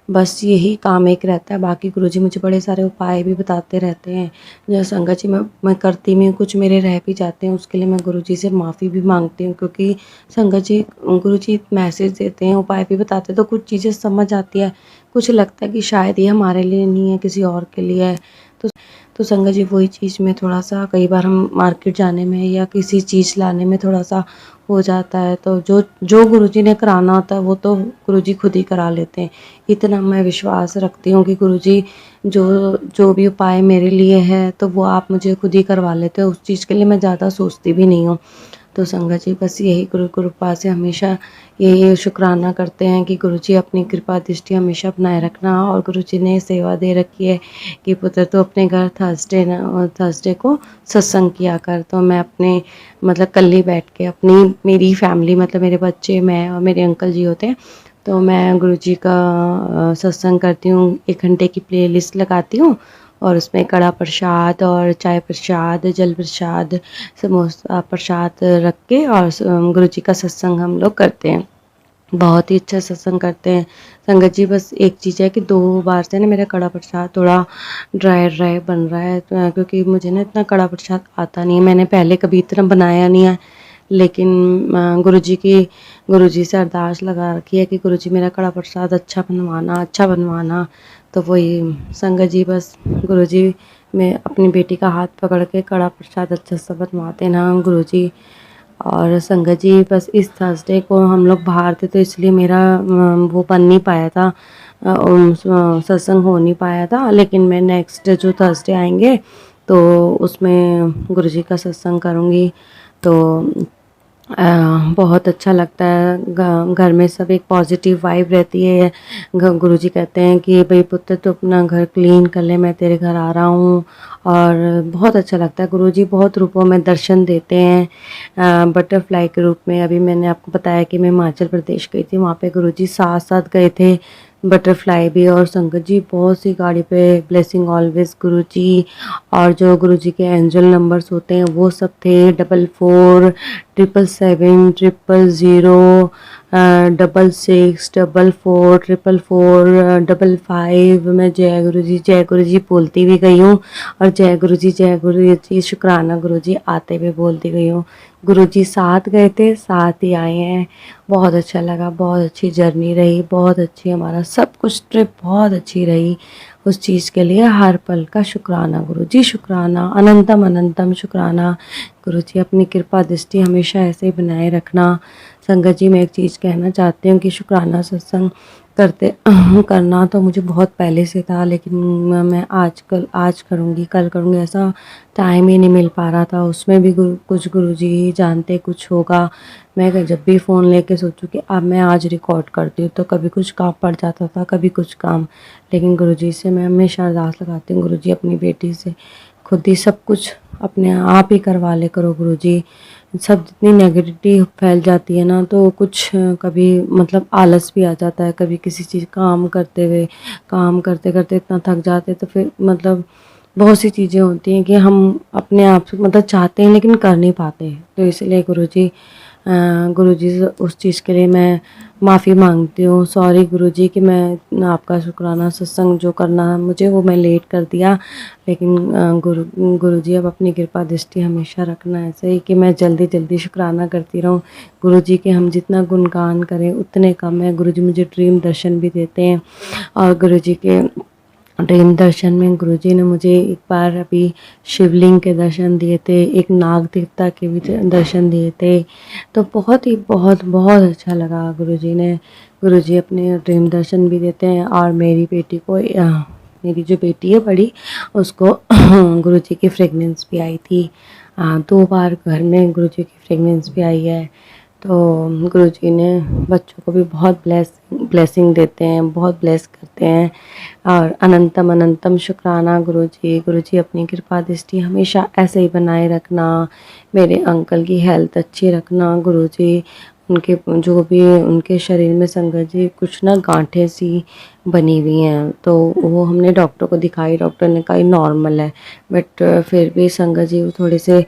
बस यही काम एक रहता है, बाकी गुरुजी मुझे बड़े सारे उपाय भी बताते रहते हैं। जो संगत जी मैं करती भी हूँ, कुछ मेरे रह भी जाते हैं, उसके लिए मैं गुरुजी से माफ़ी भी मांगती हूँ, क्योंकि संगत जी गुरुजी मैसेज देते हैं, उपाय भी बताते हैं, तो कुछ चीज़ें समझ आती है, कुछ लगता है कि शायद ये हमारे लिए नहीं है, किसी और के लिए है। तो संगत जी वही चीज़ में थोड़ा-सा कई बार हम मार्केट जाने में या किसी चीज़ लाने में थोड़ा-सा हो जाता है, तो जो गुरुजी ने कराना होता है वो तो गुरुजी खुद ही करा लेते हैं। इतना मैं विश्वास रखती हूँ कि गुरुजी जो भी उपाय मेरे लिए है तो वो आप मुझे खुद ही करवा लेते हो, उस चीज़ के लिए मैं ज़्यादा सोचती भी नहीं हूँ। तो संगत जी बस यही गुरु कृपा से हमेशा यही शुक्राना करते हैं कि गुरुजी अपनी कृपा दृष्टि हमेशा बनाए रखना, और गुरुजी ने सेवा दे रखी है कि पुत्र तो अपने घर थर्सडे को सत्संग किया कर। तो मैं अपने मतलब कल ही बैठ के अपनी मेरी फैमिली मतलब मेरे बच्चे, मैं और मेरे अंकल जी होते हैं, तो मैं गुरुजी का सत्संग करती हूँ, 1 घंटे की प्लेलिस्ट लगाती हूँ, और उसमें कड़ा प्रसाद और चाय प्रसाद, जल प्रसाद, समोसा प्रसाद रख के और गुरुजी का सत्संग हम लोग करते हैं। बहुत ही अच्छा सत्संग करते हैं। संगत जी बस एक चीज़ है कि 2 बार से ना मेरा कड़ा प्रसाद थोड़ा ड्राई बन रहा है, तो क्योंकि मुझे ना इतना कड़ा प्रसाद आता नहीं है, मैंने पहले कभी इतना बनाया नहीं है। लेकिन गुरुजी से अरदास लगा रखी है कि गुरुजी मेरा कड़ा प्रसाद अच्छा बनवाना। तो वही संगत जी बस गुरुजी मैं अपनी बेटी का हाथ पकड़ के कड़ा प्रसाद अच्छा सा बनवा देना गुरुजी। और संगत जी बस इस थर्सडे को हम लोग बाहर थे, तो इसलिए मेरा वो बन नहीं पाया था, सत्संग हो नहीं पाया था। लेकिन मैं नेक्स्ट जो थर्सडे आएंगे तो उसमें गुरुजी का सत्संग करूँगी। तो बहुत अच्छा लगता है, घर में सब एक पॉजिटिव वाइब रहती है। गुरुजी कहते हैं कि भाई पुत्र तो अपना घर क्लीन कर ले, मैं तेरे घर आ रहा हूँ, और बहुत अच्छा लगता है। गुरुजी बहुत रूपों में दर्शन देते हैं, बटरफ्लाई के रूप में। अभी मैंने आपको बताया कि मैं हिमाचल प्रदेश गई थी, वहाँ पे गुरुजी साथ साथ गए थे, बटरफ्लाई भी। और संगत जी बहुत सी गाड़ी पे ब्लेसिंग ऑलवेज गुरुजी, और जो गुरुजी के एंजल नंबर्स होते हैं वो सब थे, 44 777 000 66 44 444 55। मैं जय गुरु जी बोलती भी गई हूँ, और जय गुरु जी शुक्राना गुरु जी आते हुए बोलती गई हूँ। गुरु जी साथ गए थे, साथ ही आए हैं। बहुत अच्छा लगा, बहुत अच्छी जर्नी रही, बहुत अच्छी हमारा सब कुछ ट्रिप बहुत अच्छी रही। उस चीज़ के लिए हर पल का शुक्राना गुरु जी, शुक्राना अनंतम अनंतम शुक्राना। गुरु जी अपनी कृपा दृष्टि हमेशा ऐसे ही बनाए रखना। संगत जी मैं एक चीज़ कहना चाहती हूँ कि शुक्राना सत्संग करना तो मुझे बहुत पहले से था, लेकिन मैं आज करूँगी, कल करूँगी, ऐसा टाइम ही नहीं मिल पा रहा था। उसमें भी कुछ गुरुजी ही जानते कुछ होगा। मैं जब भी फ़ोन लेके सोचूं कि अब मैं आज रिकॉर्ड करती हूँ, तो कभी कुछ काम पड़ जाता था, कभी कुछ काम। लेकिन गुरुजी से मैं हमेशा अरदास लगाती हूँ, गुरुजी अपनी बेटी से खुद ही सब कुछ अपने आप ही करवा ले करो गुरुजी। सब जितनी नेगेटिविटी फैल जाती है ना, तो कुछ कभी मतलब आलस भी आ जाता है, कभी किसी चीज़ काम करते करते इतना थक जाते, तो फिर मतलब बहुत सी चीज़ें होती हैं कि हम अपने आप से मतलब चाहते हैं लेकिन कर नहीं पाते। तो इसलिए गुरुजी से उस चीज़ के लिए मैं माफ़ी मांगती हूँ। सॉरी गुरुजी कि मैं आपका शुक्राना सत्संग जो करना है मुझे वो मैं लेट कर दिया। लेकिन गुरुजी अब अपनी कृपा दृष्टि हमेशा रखना ऐसे ही कि मैं जल्दी जल्दी शुक्राना करती रहूँ। गुरुजी के हम जितना गुणगान करें उतने कम है। गुरुजी मुझे ड्रीम दर्शन भी देते हैं, और गुरुजी के ड्रीम दर्शन में गुरुजी ने मुझे एक बार अभी शिवलिंग के दर्शन दिए थे, एक नाग देवता के भी दर्शन दिए थे। तो बहुत ही बहुत अच्छा लगा। गुरुजी अपने ड्रीम दर्शन भी देते हैं। और मेरी बेटी को मेरी जो बेटी है बड़ी, उसको गुरुजी की फ्रेगनेंस भी आई थी। 2 बार घर में गुरुजी की फ्रेगनेंस भी आई है। तो गुरुजी ने बच्चों को भी बहुत ब्लेसिंग देते हैं, बहुत ब्लेस करते हैं। और अनंतम अनंतम शुक्राना गुरुजी। गुरुजी अपनी कृपा दृष्टि हमेशा ऐसे ही बनाए रखना, मेरे अंकल की हेल्थ अच्छी रखना गुरुजी। उनके जो भी उनके शरीर में संगत जी कुछ ना गांठें सी बनी हुई हैं, तो वो हमने डॉक्टर को दिखाई। डॉक्टर ने कहा नॉर्मल है, बट फिर भी संगत जी वो थोड़े से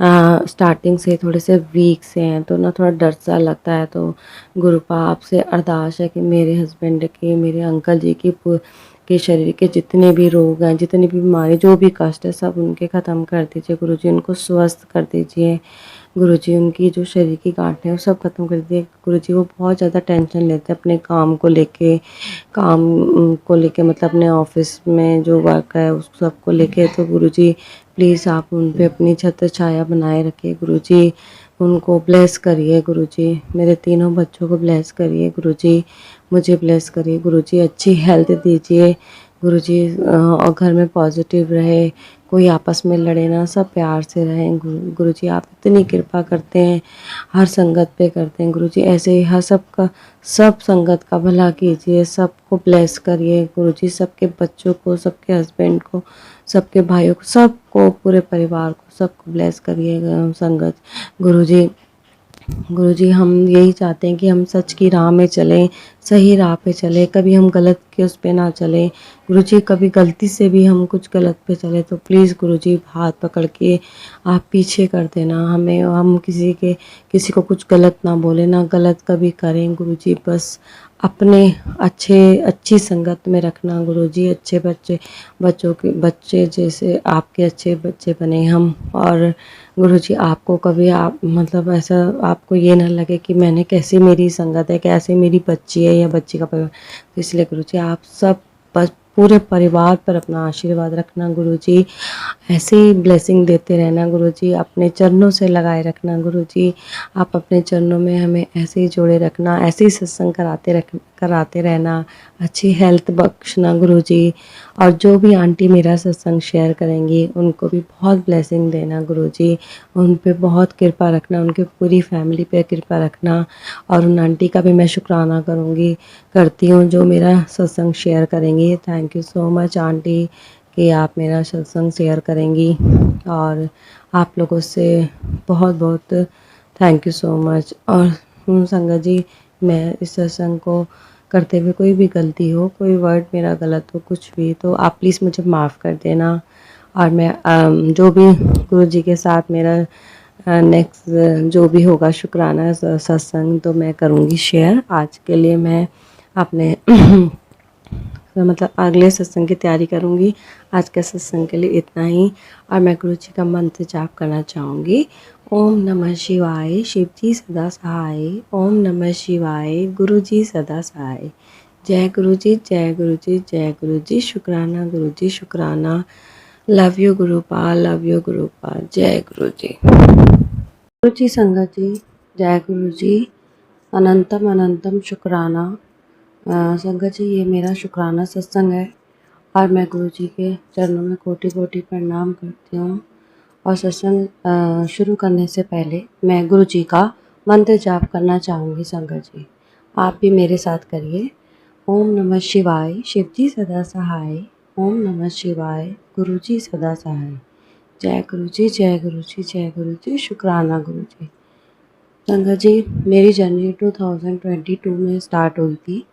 स्टार्टिंग से थोड़े से वीक से हैं, तो ना थोड़ा डर सा लगता है। तो गुरुपा आपसे अरदास है कि मेरे हस्बैंड की, मेरे अंकल जी की के शरीर के जितने भी रोग हैं, जितनी भी बीमारी, जो भी कष्ट है, सब उनके ख़त्म कर दीजिए गुरुजी। उनको स्वस्थ कर दीजिए गुरुजी। उनकी जो शरीर की गांठें हैं वो सब ख़त्म कर दीजिए गुरुजी। वो बहुत ज़्यादा टेंशन लेते हैं अपने काम को लेके मतलब अपने ऑफिस में जो वर्क है उस सब को लेके। तो गुरुजी प्लीज़ आप उन पे अपनी छत्र छाया बनाए रखिए गुरुजी। उनको ब्लेस करिए गुरुजी। मेरे तीनों बच्चों को ब्लेस करिए गुरुजी। मुझे ब्लेस करिए गुरुजी। अच्छी हेल्थ दीजिए गुरुजी। और घर में पॉजिटिव रहे, कोई आपस में लड़े ना, सब प्यार से रहें गुरुजी। आप इतनी कृपा करते हैं, हर संगत पे करते हैं गुरुजी। ऐसे ही हर सब संगत का भला कीजिए, सबको ब्लेस करिए गुरुजी। सबके बच्चों को, सबके हस्बैंड को, सबके भाइयों को, सबको, पूरे परिवार को, सबको ब्लेस करिए संगत गुरुजी। गुरुजी हम यही चाहते हैं कि हम सच की राह में चलें, सही राह पे चलें, कभी हम गलत के उस पे ना चलें गुरुजी। कभी गलती से भी हम कुछ गलत पे चले तो प्लीज़ गुरुजी हाथ पकड़ के आप पीछे कर देना हमें। हम किसी को कुछ गलत ना बोले, ना गलत कभी करें गुरुजी। बस अपने अच्छी संगत में रखना गुरुजी। अच्छे बच्चे जैसे आपके अच्छे बच्चे बने हम। और गुरुजी आपको कभी आप मतलब ऐसा आपको ये ना लगे कि मैंने कैसे मेरी संगत है, कैसे मेरी बच्ची है या बच्ची का परिवार। तो इसलिए गुरुजी आप सब पूरे परिवार पर अपना आशीर्वाद रखना गुरुजी। ऐसे ही ब्लेसिंग देते रहना गुरुजी। अपने चरणों से लगाए रखना गुरुजी। आप अपने चरणों में हमें ऐसे ही जोड़े रखना, ऐसे ही सत्संग कराते रहना। अच्छी हेल्थ बख्शना गुरुजी। और जो भी आंटी मेरा सत्संग शेयर करेंगी उनको भी बहुत ब्लेसिंग देना गुरुजी। उन पे बहुत कृपा रखना, उनके पूरी फैमिली पे कृपा रखना। और उन आंटी का भी मैं शुक्राना करती हूँ जो मेरा सत्संग शेयर करेंगी। Thank you so much aunty कि आप मेरा सत्संग शेयर करेंगी। और आप लोगों से बहुत बहुत थैंक यू सो मच। और संगत जी, मैं इस सत्संग को करते हुए कोई भी गलती हो, कोई वर्ड मेरा गलत हो, कुछ भी, तो आप प्लीज़ मुझे माफ़ कर देना। और मैं जो भी गुरुजी के साथ मेरा नेक्स्ट जो भी होगा शुक्राना सत्संग तो मैं करूँगी शेयर। आज के लिए मैं अपने मतलब अगले सत्संग की तैयारी करूँगी। आज के सत्संग के लिए इतना ही। और मैं गुरुजी का मंत्र जाप करना चाहूँगी। ओम नमः शिवाय, शिव जी सदा सहाय। ओम नमः शिवाय, गुरुजी सदा सहाय। जय गुरुजी, जय गुरुजी, जय गुरुजी। शुक्राना गुरुजी, शुक्राना। Love you Gurupal, love you Gurupal. जय गुरुजी। गुरुजी संगत जी, जय गुरुजी। अनंतम अनंतम शुक्राना। संगत जी, ये मेरा शुक्राना सत्संग है और मैं गुरुजी के चरणों में कोटि कोटि प्रणाम करती हूँ। और सत्संग शुरू करने से पहले मैं गुरुजी का मंत्र जाप करना चाहूँगी। संगत जी, आप भी मेरे साथ करिए। ओम नमः शिवाय, शिव जी सदा सहाय। ओम नमः शिवाय, गुरुजी सदा सहाय। जय गुरुजी, जय गुरुजी, जय गुरुजी। शुक्राना गुरुजी। संगत जी, मेरी जर्नी 2022 में स्टार्ट हुई थी।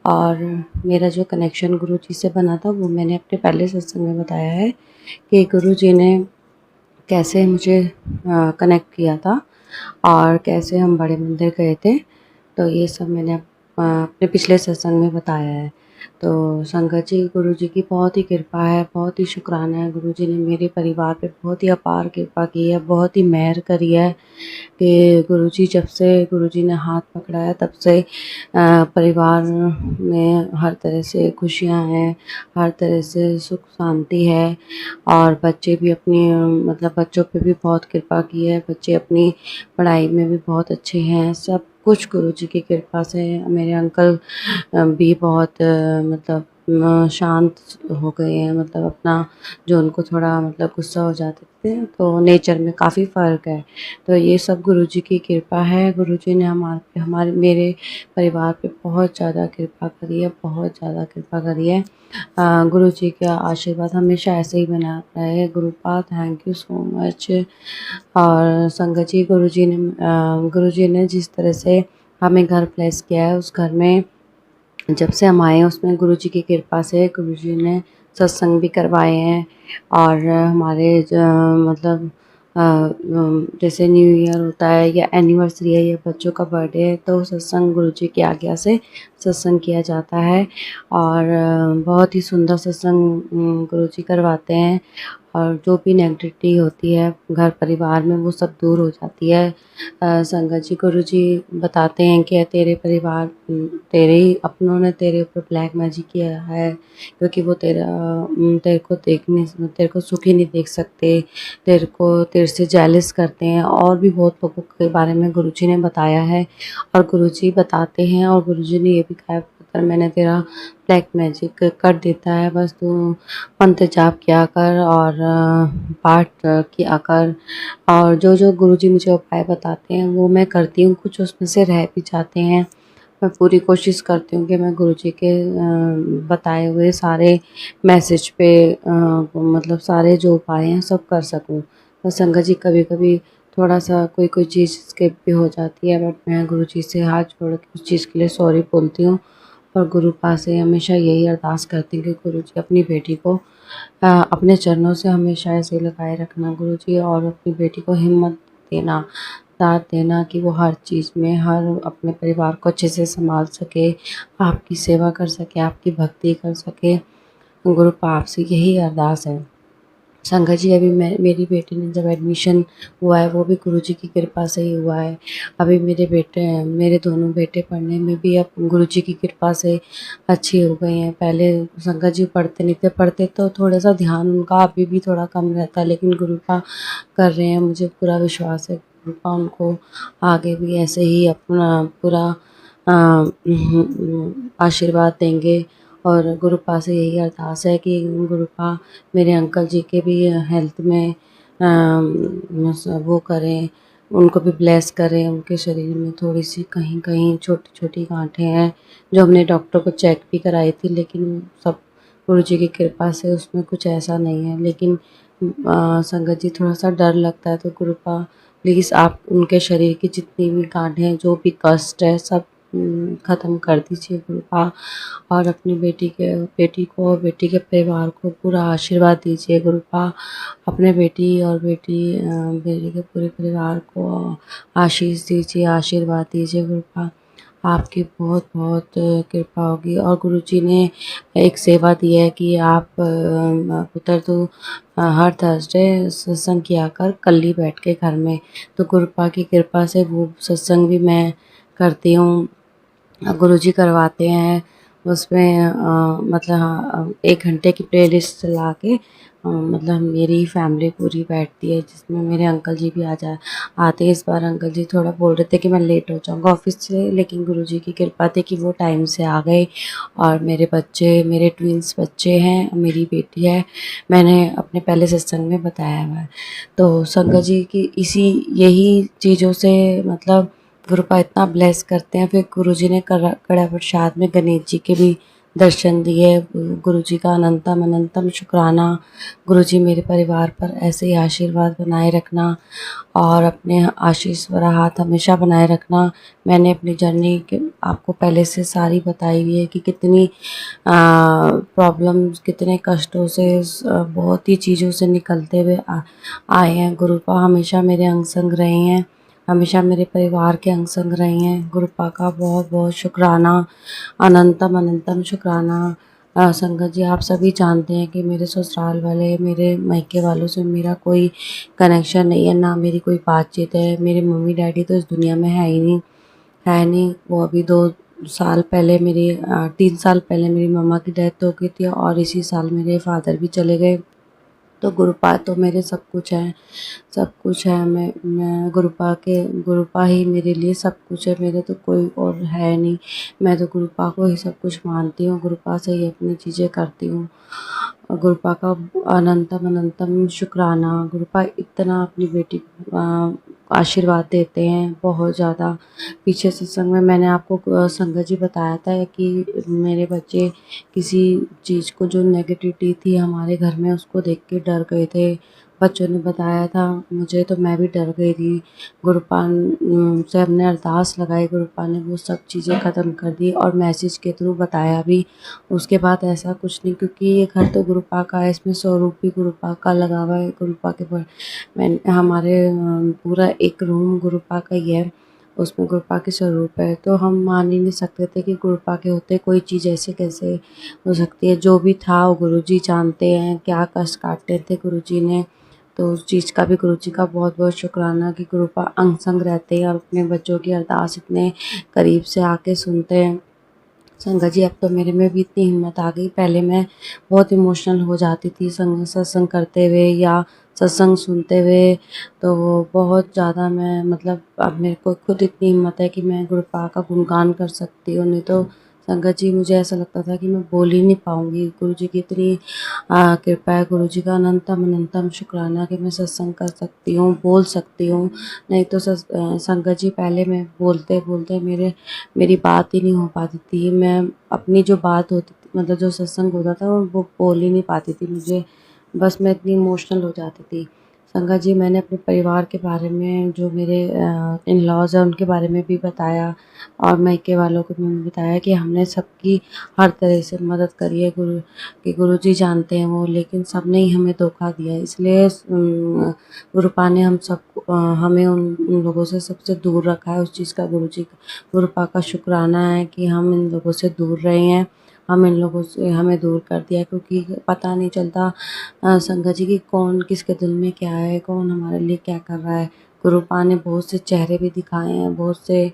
और मेरा जो कनेक्शन गुरुजी से बना था वो मैंने अपने पहले सत्संग में बताया है कि गुरुजी ने कैसे मुझे कनेक्ट किया था और कैसे हम बड़े मंदिर गए थे। तो ये सब मैंने अपने पिछले सत्संग में बताया है। तो संगत जी, गुरु जी की बहुत ही कृपा है, बहुत ही शुक्राना है। गुरु जी ने मेरे परिवार पे बहुत ही अपार कृपा की है, बहुत ही मेहर करी है कि गुरु जी जब से गुरु जी ने हाथ पकड़ा है तब से परिवार में हर तरह से खुशियाँ हैं, हर तरह से सुख शांति है। और बच्चे भी अपनी मतलब बच्चों पे भी बहुत कृपा की है, बच्चे अपनी पढ़ाई में भी बहुत अच्छे हैं। सब कुछ गुरु जी की कृपा से। मेरे अंकल भी बहुत मतलब शांत हो गए हैं, मतलब अपना जो उनको थोड़ा मतलब गुस्सा हो जाते थे तो नेचर में काफ़ी फ़र्क है। तो ये सब गुरु जी की कृपा है। गुरु जी ने हमारे मेरे परिवार पे बहुत ज़्यादा कृपा करी है, बहुत ज़्यादा कृपा करी है। गुरु जी का आशीर्वाद हमेशा ऐसे ही बना रहे। गुरुपा थैंक यू सो मच। और संगत जी, गुरु जी ने जिस तरह से हमें घर ब्लेस किया है, उस घर में जब से हम आए हैं उसमें गुरु जी की कृपा से गुरु जी ने सत्संग भी करवाए हैं। और हमारे मतलब जैसे न्यू ईयर होता है या एनिवर्सरी है या बच्चों का बर्थडे है तो सत्संग गुरु जी की आज्ञा से सत्संग किया जाता है। और बहुत ही सुंदर सत्संग गुरु जी करवाते हैं। और जो भी नेगेटिविटी होती है घर परिवार में वो सब दूर हो जाती है। संगत जी, गुरु जी बताते हैं कि तेरे परिवार तेरे ही अपनों ने तेरे ऊपर ब्लैक मैजिक किया है, क्योंकि वो तेरे को सुखी नहीं देख सकते, तेरे से जेलस करते हैं। और भी बहुत लोगों के बारे में गुरु जी ने बताया है। और गुरु जी बताते हैं और गुरु जी ने ये भी कहा, पुत्र मैंने तेरा ब्लैक मैजिक कर देता है, बस तू मंत्र जाप किया कर और पाठ किया कर। और जो जो गुरुजी मुझे उपाय बताते हैं वो मैं करती हूँ, कुछ उसमें से रह भी जाते हैं। मैं पूरी कोशिश करती हूँ कि मैं गुरुजी के बताए हुए सारे मैसेज पे मतलब सारे जो उपाय हैं सब कर सकूँ। तो संगत जी, कभी कभी थोड़ा सा कोई कोई चीज़ स्किप भी हो जाती है, बट मैं गुरुजी से हाथ जोड़ के उस चीज़ के लिए सॉरी बोलती हूँ। और गुरु पास से हमेशा यही अरदास करती हूँ कि गुरुजी अपनी बेटी को अपने चरणों से हमेशा ऐसे लगाए रखना गुरुजी, और अपनी बेटी को हिम्मत देना, साथ देना कि वो हर चीज़ में हर अपने परिवार को अच्छे से संभाल सके, आपकी सेवा कर सके, आपकी भक्ति कर सके। गुरु पाप से यही अरदास है। संगत जी, अभी मेरी बेटी ने जब एडमिशन हुआ है वो भी गुरुजी की कृपा से ही हुआ है। अभी मेरे दोनों बेटे पढ़ने में भी अब गुरुजी की कृपा से अच्छी हो गए हैं। पहले संगत जी पढ़ते नहीं थे, पढ़ते तो थोड़ा सा ध्यान उनका अभी भी थोड़ा कम रहता है, लेकिन गुरुपा कर रहे हैं, मुझे पूरा विश्वास है गुरुपा उनको आगे भी ऐसे ही अपना पूरा आशीर्वाद देंगे। और गुरुपा से यही अरदास है कि गुरुपा मेरे अंकल जी के भी हेल्थ में वो करें, उनको भी ब्लेस करें। उनके शरीर में थोड़ी सी कहीं कहीं छोटी छोटी गांठें हैं जो हमने डॉक्टर को चेक भी कराई थी, लेकिन सब गुरु जी की कृपा से उसमें कुछ ऐसा नहीं है। लेकिन संगत जी, थोड़ा सा डर लगता है, तो गुरुपा प्लीज़ आप उनके शरीर की जितनी भी गांठें हैं, जो भी कष्ट है सब ख़त्म कर दीजिए गुरुपा। और अपनी बेटी को और बेटी के परिवार को पूरा आशीर्वाद दीजिए गुरुपा। अपने बेटी के पूरे परिवार को आशीष दीजिए, आशीर्वाद दीजिए गुरुपा। आपकी बहुत बहुत कृपा होगी। और गुरुजी ने एक सेवा दी है कि आप पुत्र तो हर थर्सडे सत्संग किया कर कल्ली बैठ के घर में। तो गुरुपा की कृपा से वो सत्संग भी मैं करती हूँ, गुरुजी करवाते हैं। उसमें मतलब 1 घंटे की प्लेलिस्ट चला के मतलब मेरी फैमिली पूरी बैठती है, जिसमें मेरे अंकल जी भी आते हैं। इस बार अंकल जी थोड़ा बोल रहे थे कि मैं लेट हो जाऊँगा ऑफिस से, लेकिन गुरुजी की कृपा थी कि वो टाइम से आ गए। और मेरे ट्विंस बच्चे हैं, मेरी बेटी है, मैंने अपने पहले सत्संग में बताया हुआ है। तो संगत जी की यही चीज़ों से मतलब गुरुपा इतना ब्लेस करते हैं। फिर गुरुजी ने कड़ा प्रसाद में गणेश जी के भी दर्शन दिए। गुरुजी का अनंतम अनंतम शुक्राना। गुरुजी मेरे परिवार पर ऐसे ही आशीर्वाद बनाए रखना और अपने आशीष भरा हाथ हमेशा बनाए रखना। मैंने अपनी जर्नी आपको पहले से सारी बताई हुई है कि कितनी प्रॉब्लम्स, कितने कष्टों से बहुत ही चीज़ों से निकलते हुए आए हैं। गुरुपा हमेशा मेरे अंग संग रहे हैं हमेशा मेरे परिवार के अंग संग रही हैं। गुरुपा का बहुत बहुत शुक्राना, अनंतम अनंतम शुक्राना। संगत जी, आप सभी जानते हैं कि मेरे ससुराल वाले, मेरे मायके वालों से मेरा कोई कनेक्शन नहीं है, ना मेरी कोई बातचीत है। मेरे मम्मी डैडी तो इस दुनिया में है ही नहीं, है नहीं। वो अभी 2 साल पहले मेरी 3 साल पहले मेरी मम्मा की डेथ हो गई थी, और इसी साल मेरे फादर भी चले गए। तो गुरुपा तो मेरे सब कुछ है, सब कुछ है। मैं गुरुपा ही मेरे लिए सब कुछ है, मेरे तो कोई और है नहीं। मैं तो गुरुपा को ही सब कुछ मानती हूँ, गुरुपा से ही अपनी चीज़ें करती हूँ। और गुरुपा का अनंतम अनंतम शुक्राना। गुरुपा इतना अपनी बेटी को आशीर्वाद देते हैं, बहुत ज़्यादा। पीछे सत्संग में मैंने आपको संगत जी बताया था कि मेरे बच्चे किसी चीज़ को, जो नेगेटिविटी थी हमारे घर में, उसको देख के डर गए थे। बच्चों ने बताया था मुझे, तो मैं भी डर गई थी। गुरुपा से हमने अरदास लगाई, गुरुपा ने वो सब चीज़ें ख़त्म कर दी और मैसेज के थ्रू बताया भी। उसके बाद ऐसा कुछ नहीं, क्योंकि ये घर तो गुरुपा का है, इसमें स्वरूप भी गुरुपा का लगा हुआ है। गुरुपा के हमारे पूरा एक रूम गुरुपा का ही है, उसमें गुरुपा के स्वरूप है। तो हम मान ही नहीं सकते थे कि गुरुपा के होते कोई चीज़ ऐसे कैसे हो सकती है। जो भी था वो गुरुजी जानते हैं, क्या कष्ट काटे थे गुरुजी ने। तो उस चीज़ का भी गुरुजी का बहुत बहुत शुक्राना कि गुरुपा अंग संग रहते हैं और अपने बच्चों की अरदास इतने करीब से आके सुनते हैं। संगत जी, अब तो मेरे में भी इतनी हिम्मत आ गई। पहले मैं बहुत इमोशनल हो जाती थी सत्संग करते हुए या सत्संग सुनते हुए। तो वो बहुत ज़्यादा मैं, मतलब अब मेरे को खुद इतनी हिम्मत है कि मैं गुरुपा का गुणगान कर सकती हूँ। नहीं तो संगत जी, मुझे ऐसा लगता था कि मैं बोल ही नहीं पाऊँगी। गुरुजी की इतनी कृपा है, गुरुजी का अनंतम अनंतम शुक्राना कि मैं सत्संग कर सकती हूँ, बोल सकती हूँ। नहीं तो संगत जी, पहले मैं बोलते बोलते मेरी बात ही नहीं हो पाती थी। मैं अपनी जो बात होती थी, मतलब जो सत्संग होता था, वो बोल ही नहीं पाती थी। मुझे बस मैं इतनी इमोशनल हो जाती थी। संगत जी, मैंने अपने परिवार के बारे में, जो मेरे इन लॉज़ हैं उनके बारे में भी बताया, और मायके वालों को भी बताया कि हमने सबकी हर तरह से मदद करी है। गुरुजी जानते हैं वो, लेकिन सबने ही हमें धोखा दिया। इसलिए गुरुपा ने हमें उन लोगों से सबसे दूर रखा है। उस चीज़ का गुरुपा का शुक्राना है कि हम इन लोगों से दूर रहे हैं। हम इन लोगों से हमें दूर कर दिया, क्योंकि पता नहीं चलता संगत जी कि कौन किसके दिल में क्या है, कौन हमारे लिए क्या कर रहा है। गुरुपा ने बहुत से चेहरे भी दिखाए हैं, बहुत से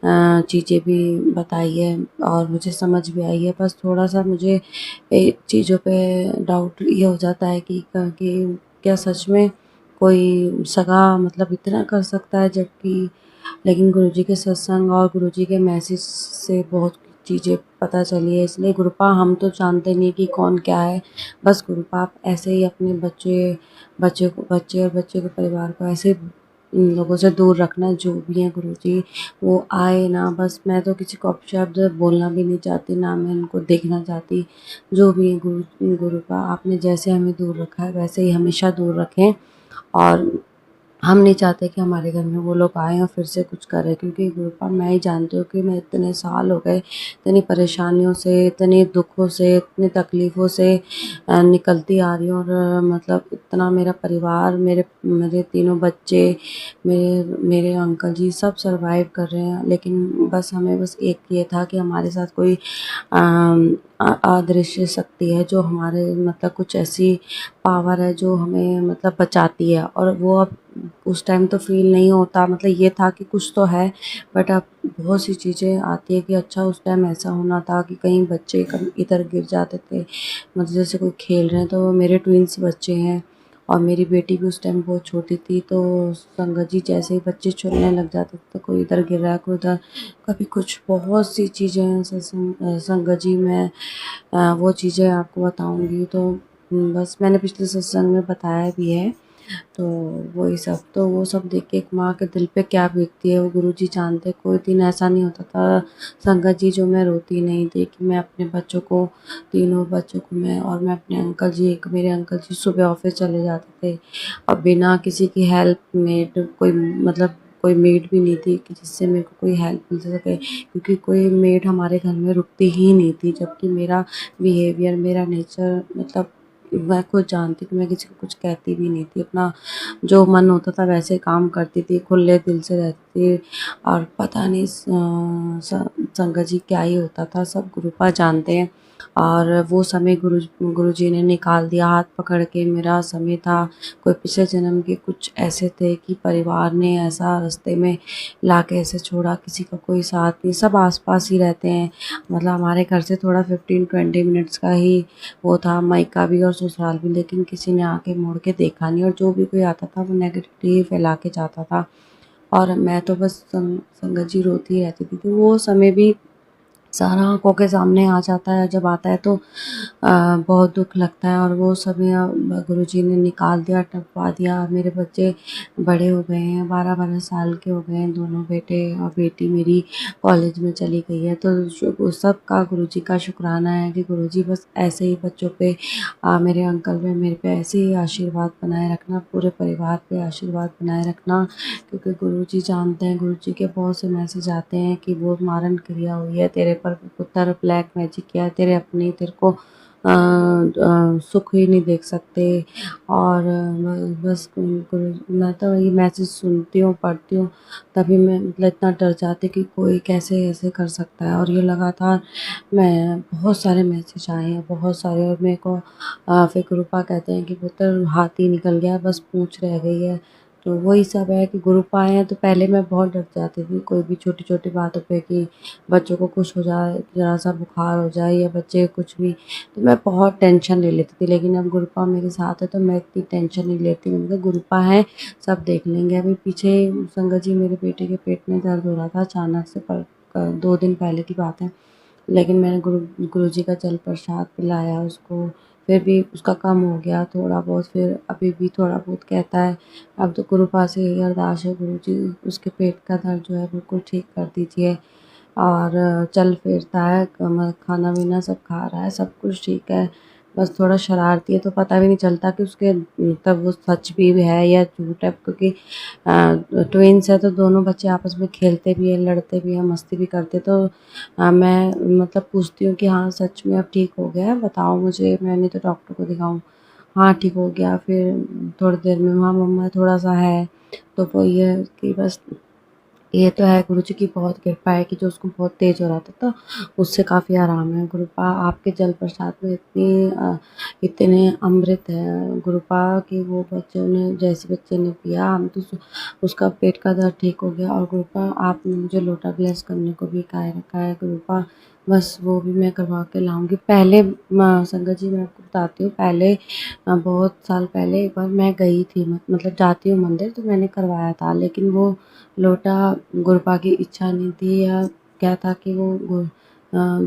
चीज़ें भी बताई है, और मुझे समझ भी आई है। बस थोड़ा-सा मुझे चीज़ों पे डाउट ये हो जाता है कि क्या सच में कोई सगा मतलब इतना कर सकता है, जबकि लेकिन गुरुजी के सत्संग और गुरुजी के मैसेज से बहुत चीज़ें पता चली है। इसलिए गुरुपा, हम तो जानते नहीं कि कौन क्या है। बस गुरुपा आप ऐसे ही अपने बच्चे और बच्चे के परिवार को ऐसे इन लोगों से दूर रखना, जो भी हैं गुरुजी वो आए ना। बस मैं तो किसी को अपशब्द बोलना भी नहीं चाहती, ना मैं उनको देखना चाहती। जो भी है गुरुपा, आपने जैसे हमें दूर रखा है वैसे ही हमेशा दूर रखें। और हम नहीं चाहते कि हमारे घर में वो लोग आएँ और फिर से कुछ करें, क्योंकि गुरुपा, मैं ही जानती हूँ कि मैं इतने साल हो गए, इतनी परेशानियों से, इतने दुखों से, इतनी तकलीफ़ों से निकलती आ रही हूँ। और मतलब इतना मेरा परिवार, मेरे मेरे तीनों बच्चे, मेरे अंकल जी सब सर्वाइव कर रहे हैं। लेकिन बस हमें बस एक ये था कि हमारे साथ कोई अदृश्य शक्ति है, जो हमारे मतलब कुछ ऐसी पावर है जो हमें मतलब बचाती है। और वो अब उस टाइम तो फ़ील नहीं होता, मतलब ये था कि कुछ तो है। बट अब बहुत सी चीज़ें आती है कि अच्छा, उस टाइम ऐसा होना था कि कहीं बच्चे इधर गिर जाते थे, मतलब जैसे कोई खेल रहे हैं। तो मेरे ट्विन्स बच्चे हैं, और मेरी बेटी भी उस टाइम बहुत छोटी थी। तो संगत जी, जैसे ही बच्चे छूटने लग जाते थे, तो कोई इधर गिर रहा है, कोई उधर, कभी कुछ, बहुत सी चीज़ें हैं। संगत जी, मैं वो चीज़ें आपको बताऊँगी। तो बस मैंने पिछले सत्संग में बताया भी है। तो वही सब, तो वो सब देख के एक माँ के दिल पे क्या बीतती है, वो गुरुजी जानते। कोई दिन ऐसा नहीं होता था संगत जी जो मैं रोती नहीं थी, कि मैं अपने बच्चों को, तीनों बच्चों को, मैं अपने अंकल जी, एक मेरे अंकल जी सुबह ऑफिस चले जाते थे, और बिना किसी की हेल्प, मेड कोई, मतलब कोई मेड भी नहीं थी कि जिससे मेरे को कोई हेल्प मिल सके, क्योंकि कोई मेड हमारे घर में रुकती ही नहीं थी। जबकि मेरा बिहेवियर, मेरा नेचर, मतलब मैं खुद जानती हूँ कि मैं किसी को कुछ कहती भी नहीं थी, अपना जो मन होता था वैसे काम करती थी, खुले दिल से रहती थी। और पता नहीं संगत जी क्या ही होता था, सब गुरुपा जानते हैं। और वो समय गुरुजी ने निकाल दिया हाथ पकड़ के, मेरा समय था। कोई पिछले जन्म के कुछ ऐसे थे कि परिवार ने ऐसा रास्ते में ला के ऐसे छोड़ा, किसी का कोई साथ नहीं, सब आस-पास ही रहते हैं। मतलब हमारे घर से थोड़ा 15-20 मिनट्स का ही वो था, मायका भी और ससुराल भी, लेकिन किसी ने आके मुड़ के देखा नहीं, और जो भी कोई आता था वो नेगेटिविटी ही फैला के जाता था। और मैं तो बस संगत जी रोती ही रहती थी। तो वो समय भी सारा आँखों के सामने आ जाता है, जब आता है तो बहुत दुःख लगता है। और वो समय गुरुजी ने निकाल दिया, टपवा दिया। मेरे बच्चे बड़े हो गए हैं, 12-12 साल के हो गए हैं दोनों बेटे, और बेटी मेरी कॉलेज में चली गई है। तो उस सब का गुरुजी का शुक्राना है कि गुरुजी बस ऐसे ही बच्चों पे, मेरे अंकल पे, मेरे पे ऐसे ही आशीर्वाद बनाए रखना, पूरे परिवार पे आशीर्वाद बनाए रखना। क्योंकि गुरुजी जानते हैं, गुरुजी के बहुत से मैसेज आते हैं कि वो मारन क्रिया हुई है तेरे पर, पुत्र ब्लैक मैजिक किया है तेरे अपने, तेरे को सुख ही नहीं देख सकते। और बस मैं तो ये मैसेज सुनती हूँ, पढ़ती हूँ, तभी मैं मतलब इतना डर जाती हूँ कि कोई कैसे ऐसे कर सकता है। और ये लगातार मैं बहुत सारे मैसेज आए हैं, बहुत सारे। और मेरे को फिर गुरुपा कहते हैं कि पुत्र हाथ ही निकल गया, बस पूँछ रह गई है। तो वही सब है कि गुरुपा आए हैं। तो पहले मैं बहुत डर जाती थी कोई भी छोटी-छोटी बातों पे, कि बच्चों को कुछ हो जाए, ज़रा-सा बुखार हो जाए या बच्चे कुछ भी, तो मैं बहुत टेंशन ले लेती थी। लेकिन अब गुरुपा मेरे साथ है तो मैं इतनी टेंशन नहीं लेती। मैंने कहा गुरुपा है, सब देख लेंगे। अभी पीछे संगत जी मेरे बेटे के पेट में दर्द हो रहा था अचानक से, पर 2 दिन पहले की बात है। लेकिन मैंने गुरुजी का जल प्रसाद पिलाया उसको, फिर भी उसका कम हो गया थोड़ा बहुत, फिर अभी भी थोड़ा बहुत कहता है। अब तो गुरुपा से यही अरदास है, गुरुजी उसके पेट का दर्द जो है बिल्कुल ठीक कर दीजिए। और चल फिरता है, खाना-पीना सब खा रहा है, सब कुछ ठीक है। बस थोड़ा शरारती है, तो पता भी नहीं चलता कि उसके तब वो सच भी है या झूठ है, क्योंकि ट्विन्स है तो दोनों बच्चे आपस में खेलते भी हैं, लड़ते भी हैं, मस्ती भी करते। तो मैं मतलब पूछती हूँ कि हाँ सच में अब ठीक हो गया है, बताओ मुझे, मैं नहीं तो डॉक्टर को दिखाऊँ। हाँ ठीक हो गया। फिर थोड़ी देर में हाँ मम्मा थोड़ा-सा है, तो वो ये है कि बस ये तो है, गुरुजी की बहुत कृपा है कि जो उसको बहुत तेज़ हो रहा था तो उससे काफ़ी आराम है। गुरुपा आपके जल प्रसाद में इतने अमृत है गुरुपा, कि वो बच्चों ने, जैसे बच्चे ने पिया, हम तो उसका पेट का दर्द ठीक हो गया। और गुरुपा आपने मुझे लोटा ब्लेस करने को भी कहा रखा है गुरुपा, बस वो भी मैं करवा के लाऊँगी। पहले संगत जी मैं आपको बताती हूँ, पहले बहुत साल पहले एक बार मैं गई थी, मतलब जाती हूँ मंदिर, तो मैंने करवाया था। लेकिन वो लोटा गुरुपा की इच्छा नहीं थी, या क्या था कि वो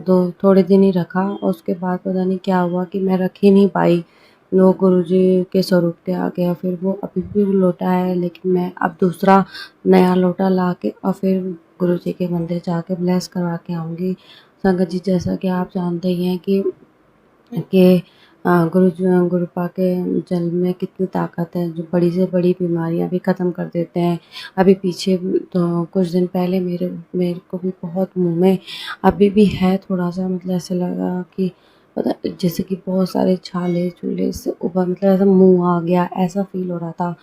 दो थोड़े दिन ही रखा, और उसके बाद पता नहीं क्या हुआ कि मैं रख ही नहीं पाई। वो गुरुजी के स्वरूप के आ गया। फिर वो अभी भी वो लोटा है, लेकिन मैं अब दूसरा नया लोटा ला के और फिर गुरुजी के मंदिर जाके ब्लेस करवा के आऊँगी। संगत जी जैसा कि आप जानते ही हैं कि गुरुपा के जल में कितनी ताकत है, जो बड़ी से बड़ी बीमारियां भी ख़त्म कर देते हैं। अभी पीछे तो कुछ दिन पहले मेरे को भी बहुत मुँह में अभी भी है थोड़ा-सा, मतलब ऐसे लगा कि पता जैसे कि बहुत सारे छाले-छूले से ऊपर, मतलब ऐसा मुँह आ गया, ऐसा फ़ील हो रहा था।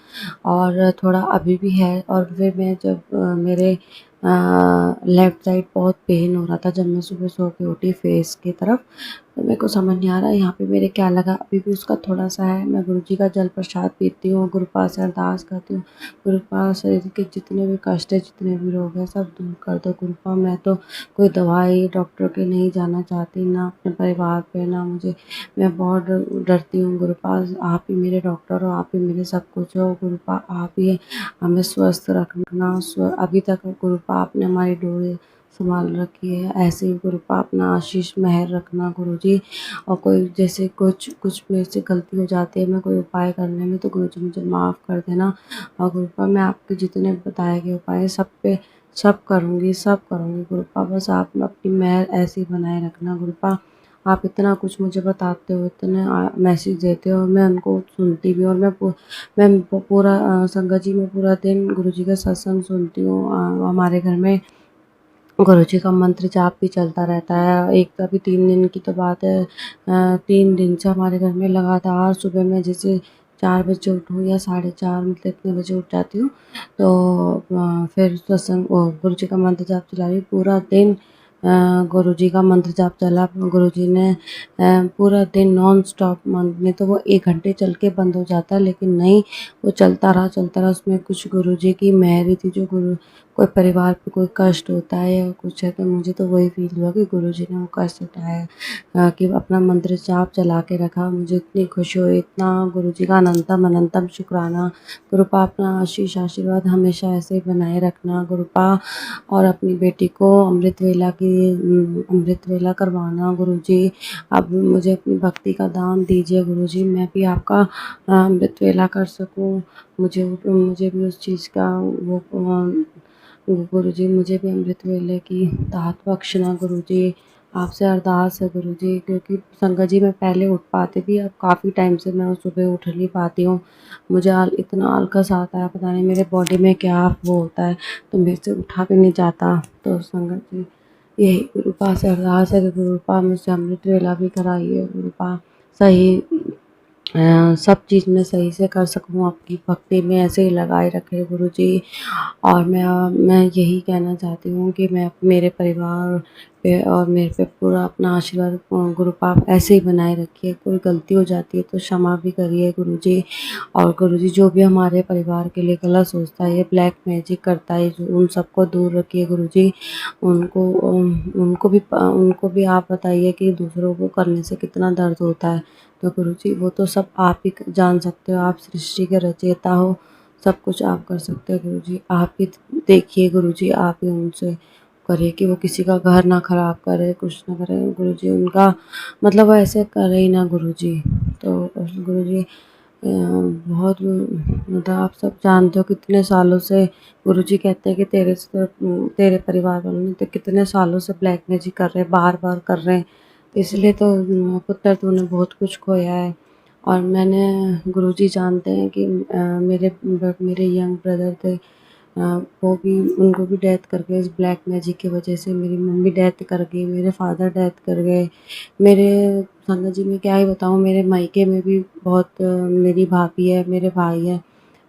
और थोड़ा अभी भी है। और फिर मैं जब मेरे लेफ़्ट साइड बहुत पेन हो रहा था जब मैं सुबह सो के उठी फेस की तरफ, तो मेरे को समझ नहीं आ रहा यहाँ पे मेरे क्या लगा। अभी भी उसका थोड़ा-सा है। मैं गुरुजी का जल प्रसाद पीती हूँ, गुरुपा से अरदास करती हूँ, गुरुपा शरीर के जितने भी कष्ट है, जितने भी रोग हैं, सब दूर कर दो गुरुपा। मैं तो कोई दवाई डॉक्टर के नहीं जाना चाहती, ना अपने परिवार पे, ना मुझे। मैं बहुत डरती हूँ गुरुपा, आप ही मेरे डॉक्टर हो, आप ही मेरे सब कुछ हो गुरुपा, आप ही हमें स्वस्थ रखना। अभी तक गुरुपा आपने हमारी डोरी संभाल रखी है, ऐसे ही गुरुपा अपना आशीष मेहर रखना गुरुजी। और कोई जैसे कुछ मेरे से गलती हो जाती है, मैं कोई उपाय करने में, तो गुरुजी मुझे माफ़ कर देना। और गुरुपा मैं आपके जितने बताए गए उपाय सब पे सब करूँगी गुरुपा, बस आप अपनी मेहर ऐसे ही बनाए रखना गुरुपा। आप इतना कुछ मुझे बताते हो, इतने मैसेज देते हो, मैं उनको सुनती भी हूँ। और मैं पूरा संगत जी, मैं पूरा दिन गुरुजी का सत्संग सुनती हूँ। हमारे घर में गुरुजी का मंत्र जाप भी चलता रहता है। एक अभी 3 दिन की तो बात है, 3 दिन से हमारे घर में लगातार सुबह में जैसे 4 बजे उठूँ या साढ़े 4 मतलब इतने बजे उठ जाती हूँ। तो फिर सत्संग गुरुजी का मंत्र जाप चला रही हूँ पूरा दिन। गुरुजी का मंत्र जाप चला, गुरुजी ने पूरा दिन नॉन स्टॉप नहीं तो वो 1 घंटे चल के बंद हो जाता है, लेकिन नहीं, वो चलता रहा। उसमें कुछ गुरुजी की मेहर थी, जो कोई परिवार पे कोई कष्ट होता है या कुछ है, तो मुझे तो वही फ़ील हुआ कि गुरुजी ने वो कष्ट उठाया, कि अपना मंत्र जाप चला के रखा। मुझे इतनी खुशी हुई, इतना गुरुजी का अनंतम अनंतम शुक्राना। गुरुपा अपना आशीष आशीर्वाद हमेशा ऐसे ही बनाए रखना गुरुपा, और अपनी बेटी को अमृत वेला करवाना गुरुजी। अब मुझे अपनी भक्ति का दान दीजिए गुरुजी, मैं भी आपका अमृत वेला कर सकूँ। मुझे भी उस चीज़ का वो गुरुजी, मुझे भी अमृत वेले की दात बख्शना गुरुजी। आपसे अरदास है गुरुजी, क्योंकि संगत जी मैं पहले उठ पाती थी, अब काफ़ी टाइम से मैं सुबह उठ नहीं पाती हूँ। मुझे इतना आलकस आता है, पता नहीं मेरे बॉडी में क्या वो होता है, तो मेरे से उठा भी नहीं जाता। तो संगत जी यही गुरुपा से अरदास है कि गुरुपा मुझसे अमृत वेला भी कराइए गुरुपा, सही सब चीज़ मैं सही से कर सकूँ, आपकी भक्ति में ऐसे ही लगाए रखे गुरुजी। और मैं यही कहना चाहती हूँ कि मैं मेरे परिवार पे और मेरे पे पूरा अपना आशीर्वाद गुरुपा आप ऐसे ही बनाए रखिए। कोई गलती हो जाती है तो क्षमा भी करिए गुरुजी। और गुरुजी जो भी हमारे परिवार के लिए गलत सोचता है, ये ब्लैक मैजिक करता है, जो उन सबको दूर रखिए गुरुजी। उनको भी आप बताइए कि दूसरों को करने से कितना दर्द होता है। तो गुरुजी वो तो सब आप ही जान सकते हो, आप सृष्टि के रचयिता हो, सब कुछ आप कर सकते हो गुरुजी। आप ही देखिए गुरुजी, आप ही उनसे करिए कि वो किसी का घर ना खराब करे, कुछ ना करे गुरुजी, उनका मतलब वो ऐसे करे ही ना गुरुजी। तो गुरुजी बहुत मतलब आप सब जानते हो कितने सालों से गुरुजी कहते हैं कि तेरे परिवार वालों ने तो कितने सालों से ब्लैक मैजिक कर रहे हैं, बार-बार कर रहे हैं। तो इसलिए तो पुत्र तूने बहुत कुछ खोया है। और मैंने गुरुजी जानते हैं कि मेरे यंग ब्रदर थे, वो भी उनको भी डेथ कर गए इस ब्लैक मैजिक की वजह से। मेरी मम्मी डेथ कर गई, मेरे फादर डेथ कर गए। मेरे संगत जी मैं क्या ही बताऊँ, मेरे मायके में भी बहुत मेरी भाभी है, मेरे भाई हैं,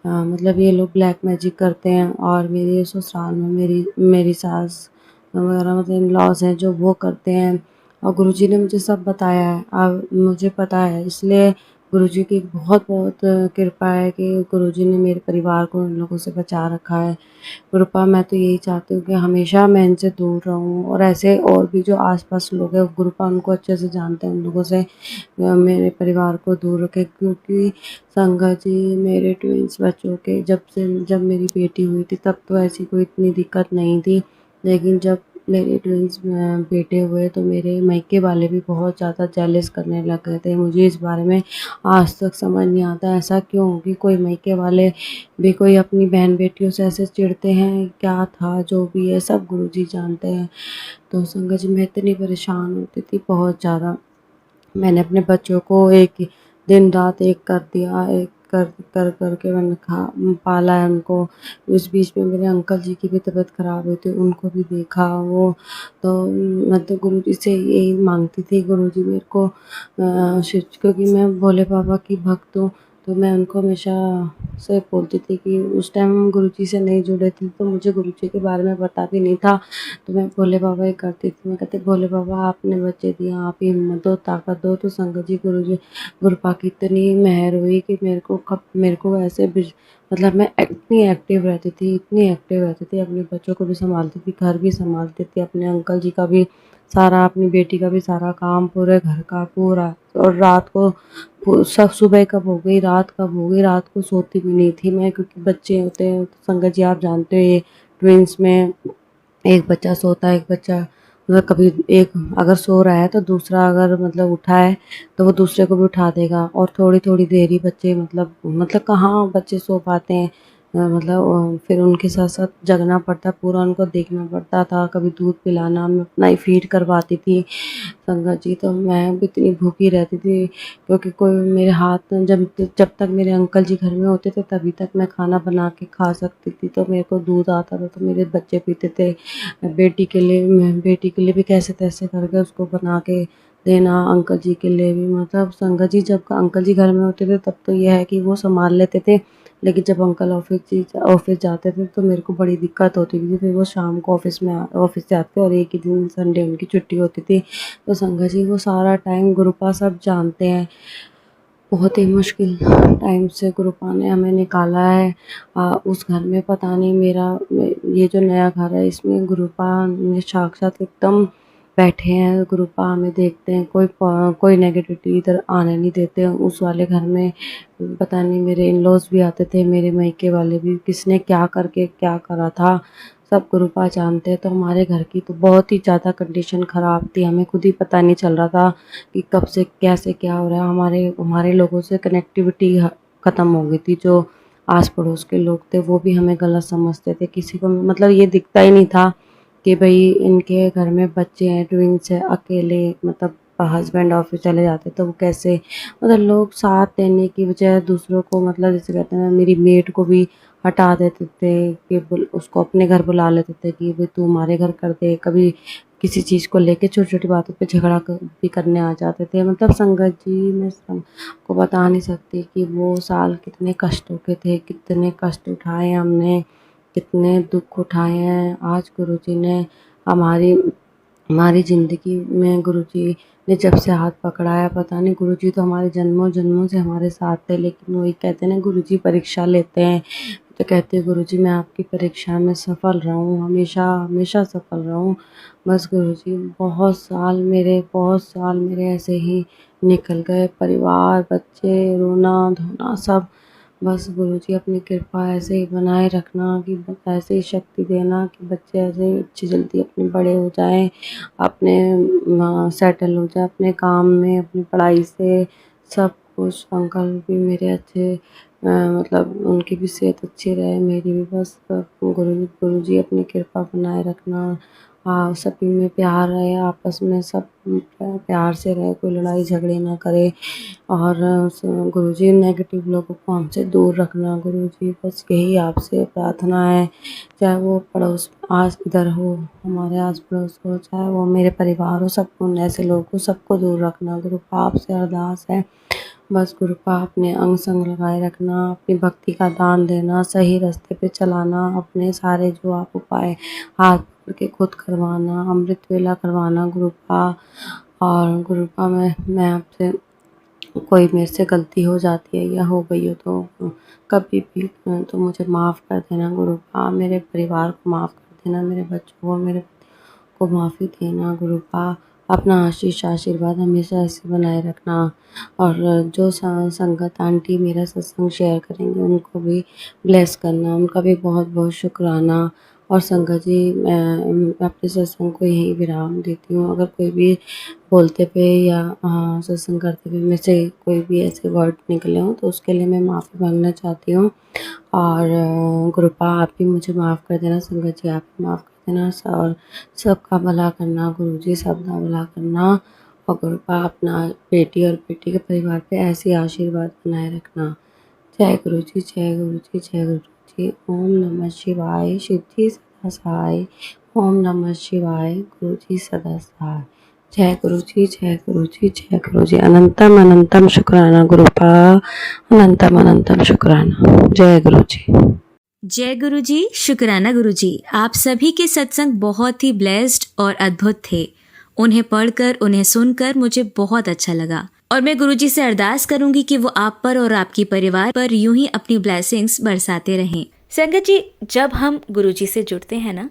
मतलब ये लोग ब्लैक मैजिक करते हैं। और मेरे ससुराल में मेरी सास वगैरह मतलब इन-लॉज़ हैं जो वो करते हैं। और गुरुजी ने मुझे सब बताया है, अब मुझे पता है, इसलिए गुरुजी की बहुत-बहुत कृपा है कि गुरुजी ने मेरे परिवार को इन लोगों से बचा रखा है। कृपा मैं तो यही चाहती हूँ कि हमेशा मैं इनसे दूर रहूँ, और ऐसे और भी जो आस-पास लोग हैं गुरुपा उनको अच्छे से जानते हैं, उन लोगों से मेरे परिवार को दूर रखें। क्योंकि संगत जी मेरे ट्विन्स बच्चों के जब मेरी बेटी हुई थी तब तो ऐसी कोई इतनी दिक्कत नहीं थी, लेकिन जब मेरे ट्विन्स बेटे हुए तो मेरे मायके वाले भी बहुत ज़्यादा जेलस करने लग गए थे। मुझे इस बारे में आज तक समझ नहीं आता ऐसा क्यों, कि कोई मायके वाले भी कोई अपनी बहन बेटियों से ऐसे चिढ़ते हैं, क्या था जो भी है सब गुरुजी जानते हैं। तो संगत जी मैं इतनी परेशान होती थी बहुत ज़्यादा, मैंने अपने बच्चों को एक दिन रात एक कर दिया, एक कर के मैंने पाला है उनको। उस बीच में मेरे अंकल जी की भी तबीयत ख़राब हुई थी, उनको भी देखा वो। तो मैं तो गुरुजी से यही माँगती थी, गुरुजी मेरे को क्योंकि मैं भोले बाबा की भक्त हूँ, तो मैं उनको हमेशा से बोलती थी कि उस टाइम हम गुरुजी से नहीं जुड़े थे तो मुझे गुरुजी के बारे में पता भी नहीं था। तो मैं भोले बाबा ही करती थी, मैं कहती भोले बाबा आपने बच्चे दिए, आप ही हिम्मत दो, ताकत दो। तो संगत जी गुरुपा की इतनी मेहर हुई कि मेरे को ऐसे मतलब मैं इतनी एक्टिव रहती थी, अपने बच्चों को भी सँभालती थी, घर भी सँभालती थी, अपने अंकल जी का भी सारा, अपनी बेटी का भी सारा काम, पूरे घर का पूरा। और रात को सब सुबह कब हो गई, रात कब हो गई, रात को सोती भी नहीं थी मैं, क्योंकि बच्चे होते हैं तो संगत जी आप जानते हो ये ट्विन्स में एक बच्चा सोता है, एक बच्चा मतलब कभी एक अगर सो रहा है तो दूसरा अगर मतलब उठा है तो वो दूसरे को भी उठा देगा। और थोड़ी-थोड़ी देर ही बच्चे मतलब कहाँ बच्चे सो पाते हैं, मतलब फिर उनके साथ साथ जगना पड़ता, पूरा उनको देखना पड़ता था। कभी दूध पिलाना, मैं अपना ही फीड करवाती थी संगत जी। तो मैं भी इतनी भूखी रहती थी, क्योंकि कोई मेरे हाथ में जब तक मेरे अंकल जी घर में होते थे तभी तक मैं खाना बना के खा सकती थी। तो मेरे को दूध आता था तो मेरे बच्चे पीते थे। मैं बेटी के लिए भी कैसे तैसे करके उसको बना के देना, अंकल जी के लिए भी। मतलब संगत जी जब अंकल जी घर में होते थे तब तो यह है कि वो संभाल लेते थे, लेकिन जब अंकल ऑफिस जाते थे तो मेरे को बड़ी दिक्कत होती थी। फिर वो शाम को ऑफिस से आते और एक ही दिन संडे उनकी छुट्टी होती थी। तो संगत जी वो सारा टाइम गुरुपा सब जानते हैं, बहुत ही मुश्किल टाइम से गुरुपा ने हमें निकाला है। उस घर में पता नहीं ये जो नया घर है इसमें गुरुपा ने साक्षात एकदम बैठे हैं। गुरुपा हमें देखते हैं, कोई नेगेटिविटी इधर आने नहीं देते। उस वाले घर में पता नहीं मेरे इन लॉज भी आते थे, मेरे मायके वाले भी, किसने क्या करके क्या करा था सब गुरुपा जानते हैं। तो हमारे घर की तो बहुत ही ज़्यादा कंडीशन ख़राब थी, हमें खुद ही पता नहीं चल रहा था कि कब से कैसे क्या हो रहा है। हमारे लोगों से कनेक्टिविटी ख़त्म हो गई थी। जो आस पड़ोस के लोग थे वो भी हमें गलत समझते थे। किसी को मतलब ये दिखता ही नहीं था कि भाई इनके घर में बच्चे हैं, ट्विंस है, अकेले मतलब हस्बैंड ऑफिस चले जाते तो वो कैसे, मतलब लोग साथ देने की बजाय दूसरों को, मतलब जैसे कहते हैं मेरी मेड को भी हटा देते थे कि उसको अपने घर बुला लेते थे कि भाई तू हमारे घर कर दे। कभी किसी चीज़ को लेके छोटी छोटी बातों पे भी करने आ जाते थे। मतलब संगत जी मैं को बता नहीं सकती कि वो साल कितने कष्टों के थे, कितने कष्ट उठाए हमने, कितने दुख उठाए हैं। आज गुरुजी ने हमारी हमारी ज़िंदगी में, गुरुजी ने जब से हाथ पकड़ा है, पता नहीं, गुरुजी तो हमारे जन्मों जन्मों से हमारे साथ थे। लेकिन वही कहते हैं ना, गुरुजी परीक्षा लेते हैं। तो कहते हैं गुरुजी मैं आपकी परीक्षा में सफल रहूं, हमेशा हमेशा सफल रहूं। बस गुरुजी बहुत साल मेरे ऐसे ही निकल गए, परिवार, बच्चे, रोना धोना सब। बस गुरुजी अपनी कृपा ऐसे ही बनाए रखना, कि ऐसे ही शक्ति देना कि बच्चे ऐसे अच्छी जल्दी अपने बड़े हो जाएं, अपने सेटल हो जाए अपने काम में, अपनी पढ़ाई से सब कुछ। अंकल भी मेरे अच्छे, मतलब उनकी भी सेहत अच्छी रहे, मेरी भी। बस गुरुजी अपनी कृपा बनाए रखना। सभी में प्यार रहे, आपस में सब प्यार से रहे, कोई लड़ाई झगड़े ना करे। और गुरुजी नेगेटिव लोगों को हमसे दूर रखना। गुरुजी बस यही आपसे प्रार्थना है, चाहे वो पड़ोस आस इधर हो, हमारे आस पड़ोस हो, चाहे वो मेरे परिवार हो, सबको, ऐसे लोगों को सबको दूर रखना। गुरुपा आपसे अरदास है, बस गुरुपा अपने अंग संग लगाए रखना, अपनी भक्ति का दान देना, सही रास्ते पे चलाना, अपने सारे जो आप उपाय हाथ पकड़ के खुद करवाना, अमृत वेला करवाना गुरुपा। और गुरुपा मैं आपसे, कोई मेरे से गलती हो जाती है या हो गई हो तो कभी भी तो मुझे माफ़ कर देना गुरुपा। मेरे परिवार को माफ़ कर देना, मेरे बच्चों को, मेरे को माफ़ी देना गुरुपा। अपना आशीर्वाद हमेशा ऐसे बनाए रखना। और जो संगत आंटी मेरा सत्संग शेयर करेंगे उनको भी ब्लेस करना, उनका भी बहुत बहुत शुक्राना। और संगत जी मैं अपने सत्संग को यहीं विराम देती हूँ। अगर कोई भी बोलते पे या सत्संग करते हुए में से कोई भी ऐसे वर्ड निकले हों तो उसके लिए मैं माफ़ी मांगना चाहती हूँ। और गुरुपा आप भी मुझे माफ़ कर देना, संगत जी आप भी माफ़ कर देना। और सबका भला करना गुरुजी, सबका भला करना। और गुरुपा अपना बेटी और बेटी के परिवार पे ऐसे आशीर्वाद बनाए रखना। जय गुरुजी, जय गुरुजी, जय गुरुजी। ओम नमः शिवाय, सिद्धि सदा सहाय। ओम नमः शिवाय, गुरुजी सदा सहाय। जय गुरुजी, जय गुरुजी, जय गुरुजी। अनंतम अनंतम शुक्राना गुरुपा, अनंतम अनंतम शुक्राना। जय गुरुजी। जय गुरुजी, शुक्राना गुरुजी। आप सभी के सत्संग बहुत ही ब्लेस्ड और अद्भुत थे। उन्हें पढ़कर, उन्हें सुनकर मुझे बहुत अच्छा लगा और मैं गुरुजी से अरदास करूंगी कि वो आप पर और आपकी परिवार पर यूं ही अपनी ब्लेसिंग्स बरसाते रहें। संगत जी, जब हम गुरुजी से जुड़ते हैं ना,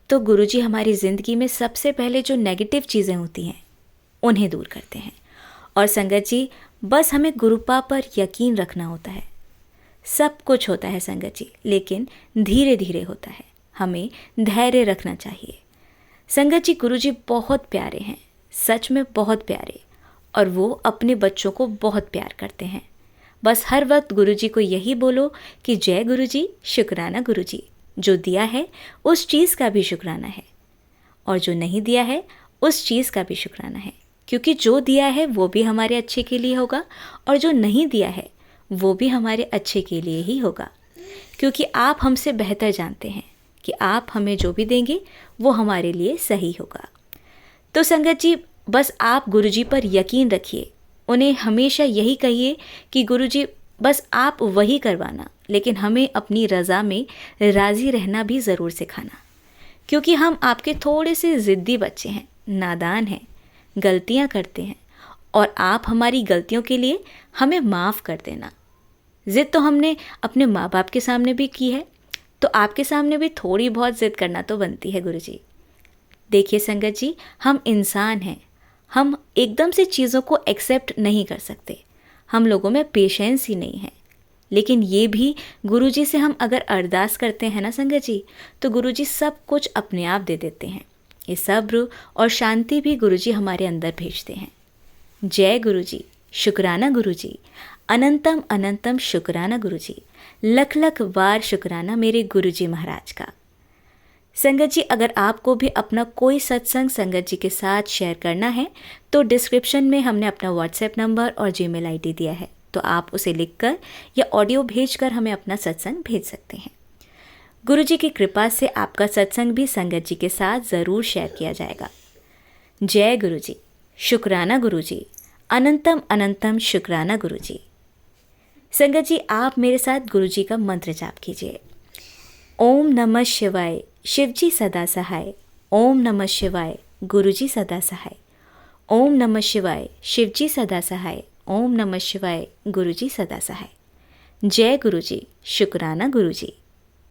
तो गुरुजी हमारी ज़िंदगी में सबसे पहले जो नेगेटिव चीज़ें होती हैं उन्हें दूर करते हैं। और संगत जी, बस हमें गुरुपा पर यकीन रखना होता है। सब कुछ होता है संगत जी, लेकिन धीरे धीरे होता है, हमें धैर्य रखना चाहिए। संगत जी, गुरुजी बहुत प्यारे हैं, सच में बहुत प्यारे, और वो अपने बच्चों को बहुत प्यार करते हैं। बस हर वक्त गुरुजी को यही बोलो कि जय गुरुजी, शुक्राना गुरुजी, जो दिया है उस चीज़ का भी शुक्राना है और जो नहीं दिया है उस चीज़ का भी शुक्राना है, क्योंकि जो दिया है वो भी हमारे अच्छे के लिए होगा और जो नहीं दिया है वो भी हमारे अच्छे के लिए ही होगा, क्योंकि आप हमसे बेहतर जानते हैं कि आप हमें जो भी देंगे वो हमारे लिए सही होगा। तो संगत जी, बस आप गुरुजी पर यकीन रखिए, उन्हें हमेशा यही कहिए कि गुरुजी बस आप वही करवाना, लेकिन हमें अपनी रज़ा में राज़ी रहना भी ज़रूर सिखाना, क्योंकि हम आपके थोड़े से ज़िद्दी बच्चे हैं, नादान हैं, गलतियां करते हैं और आप हमारी गलतियों के लिए हमें माफ़ कर देना। ज़िद तो हमने अपने माँ बाप के सामने भी की है, तो आपके सामने भी थोड़ी बहुत ज़िद करना तो बनती है गुरुजी। देखिए संगत जी, हम इंसान हैं, हम एकदम से चीज़ों को एक्सेप्ट नहीं कर सकते, हम लोगों में पेशेंस ही नहीं है। लेकिन ये भी गुरुजी से हम अगर अरदास करते हैं ना संगत जी, तो गुरुजी सब कुछ अपने आप दे देते हैं। ये सब्र और शांति भी गुरुजी हमारे अंदर भेजते हैं। जय गुरुजी, शुक्राना गुरुजी, अनंतम अनंतम शुक्राना गुरुजी, लख लख बार शुक्राना मेरे गुरुजी महाराज का। संगत जी, अगर आपको भी अपना कोई सत्संग संगत जी के साथ शेयर करना है तो डिस्क्रिप्शन में हमने अपना व्हाट्सएप नंबर और जीमेल आईडी दिया है, तो आप उसे लिखकर या ऑडियो भेजकर हमें अपना सत्संग भेज सकते हैं। गुरुजी की कृपा से आपका सत्संग भी संगत जी के साथ ज़रूर शेयर किया जाएगा। जय गुरुजी, शुक्राना गुरुजी, अनंतम अनंतम शुक्राना गुरुजी। संगत जी, आप मेरे साथ गुरुजी का मंत्र जाप कीजिए। ओम नमः शिवाय, शिवजी सदा सहाय। ओम नमः शिवाय, गुरुजी सदा सहाय। ओम नमः शिवाय, शिवजी सदा सहाय। ओम नमः शिवाय, गुरुजी सदा सहाय। जय गुरुजी, शुक्राना गुरुजी।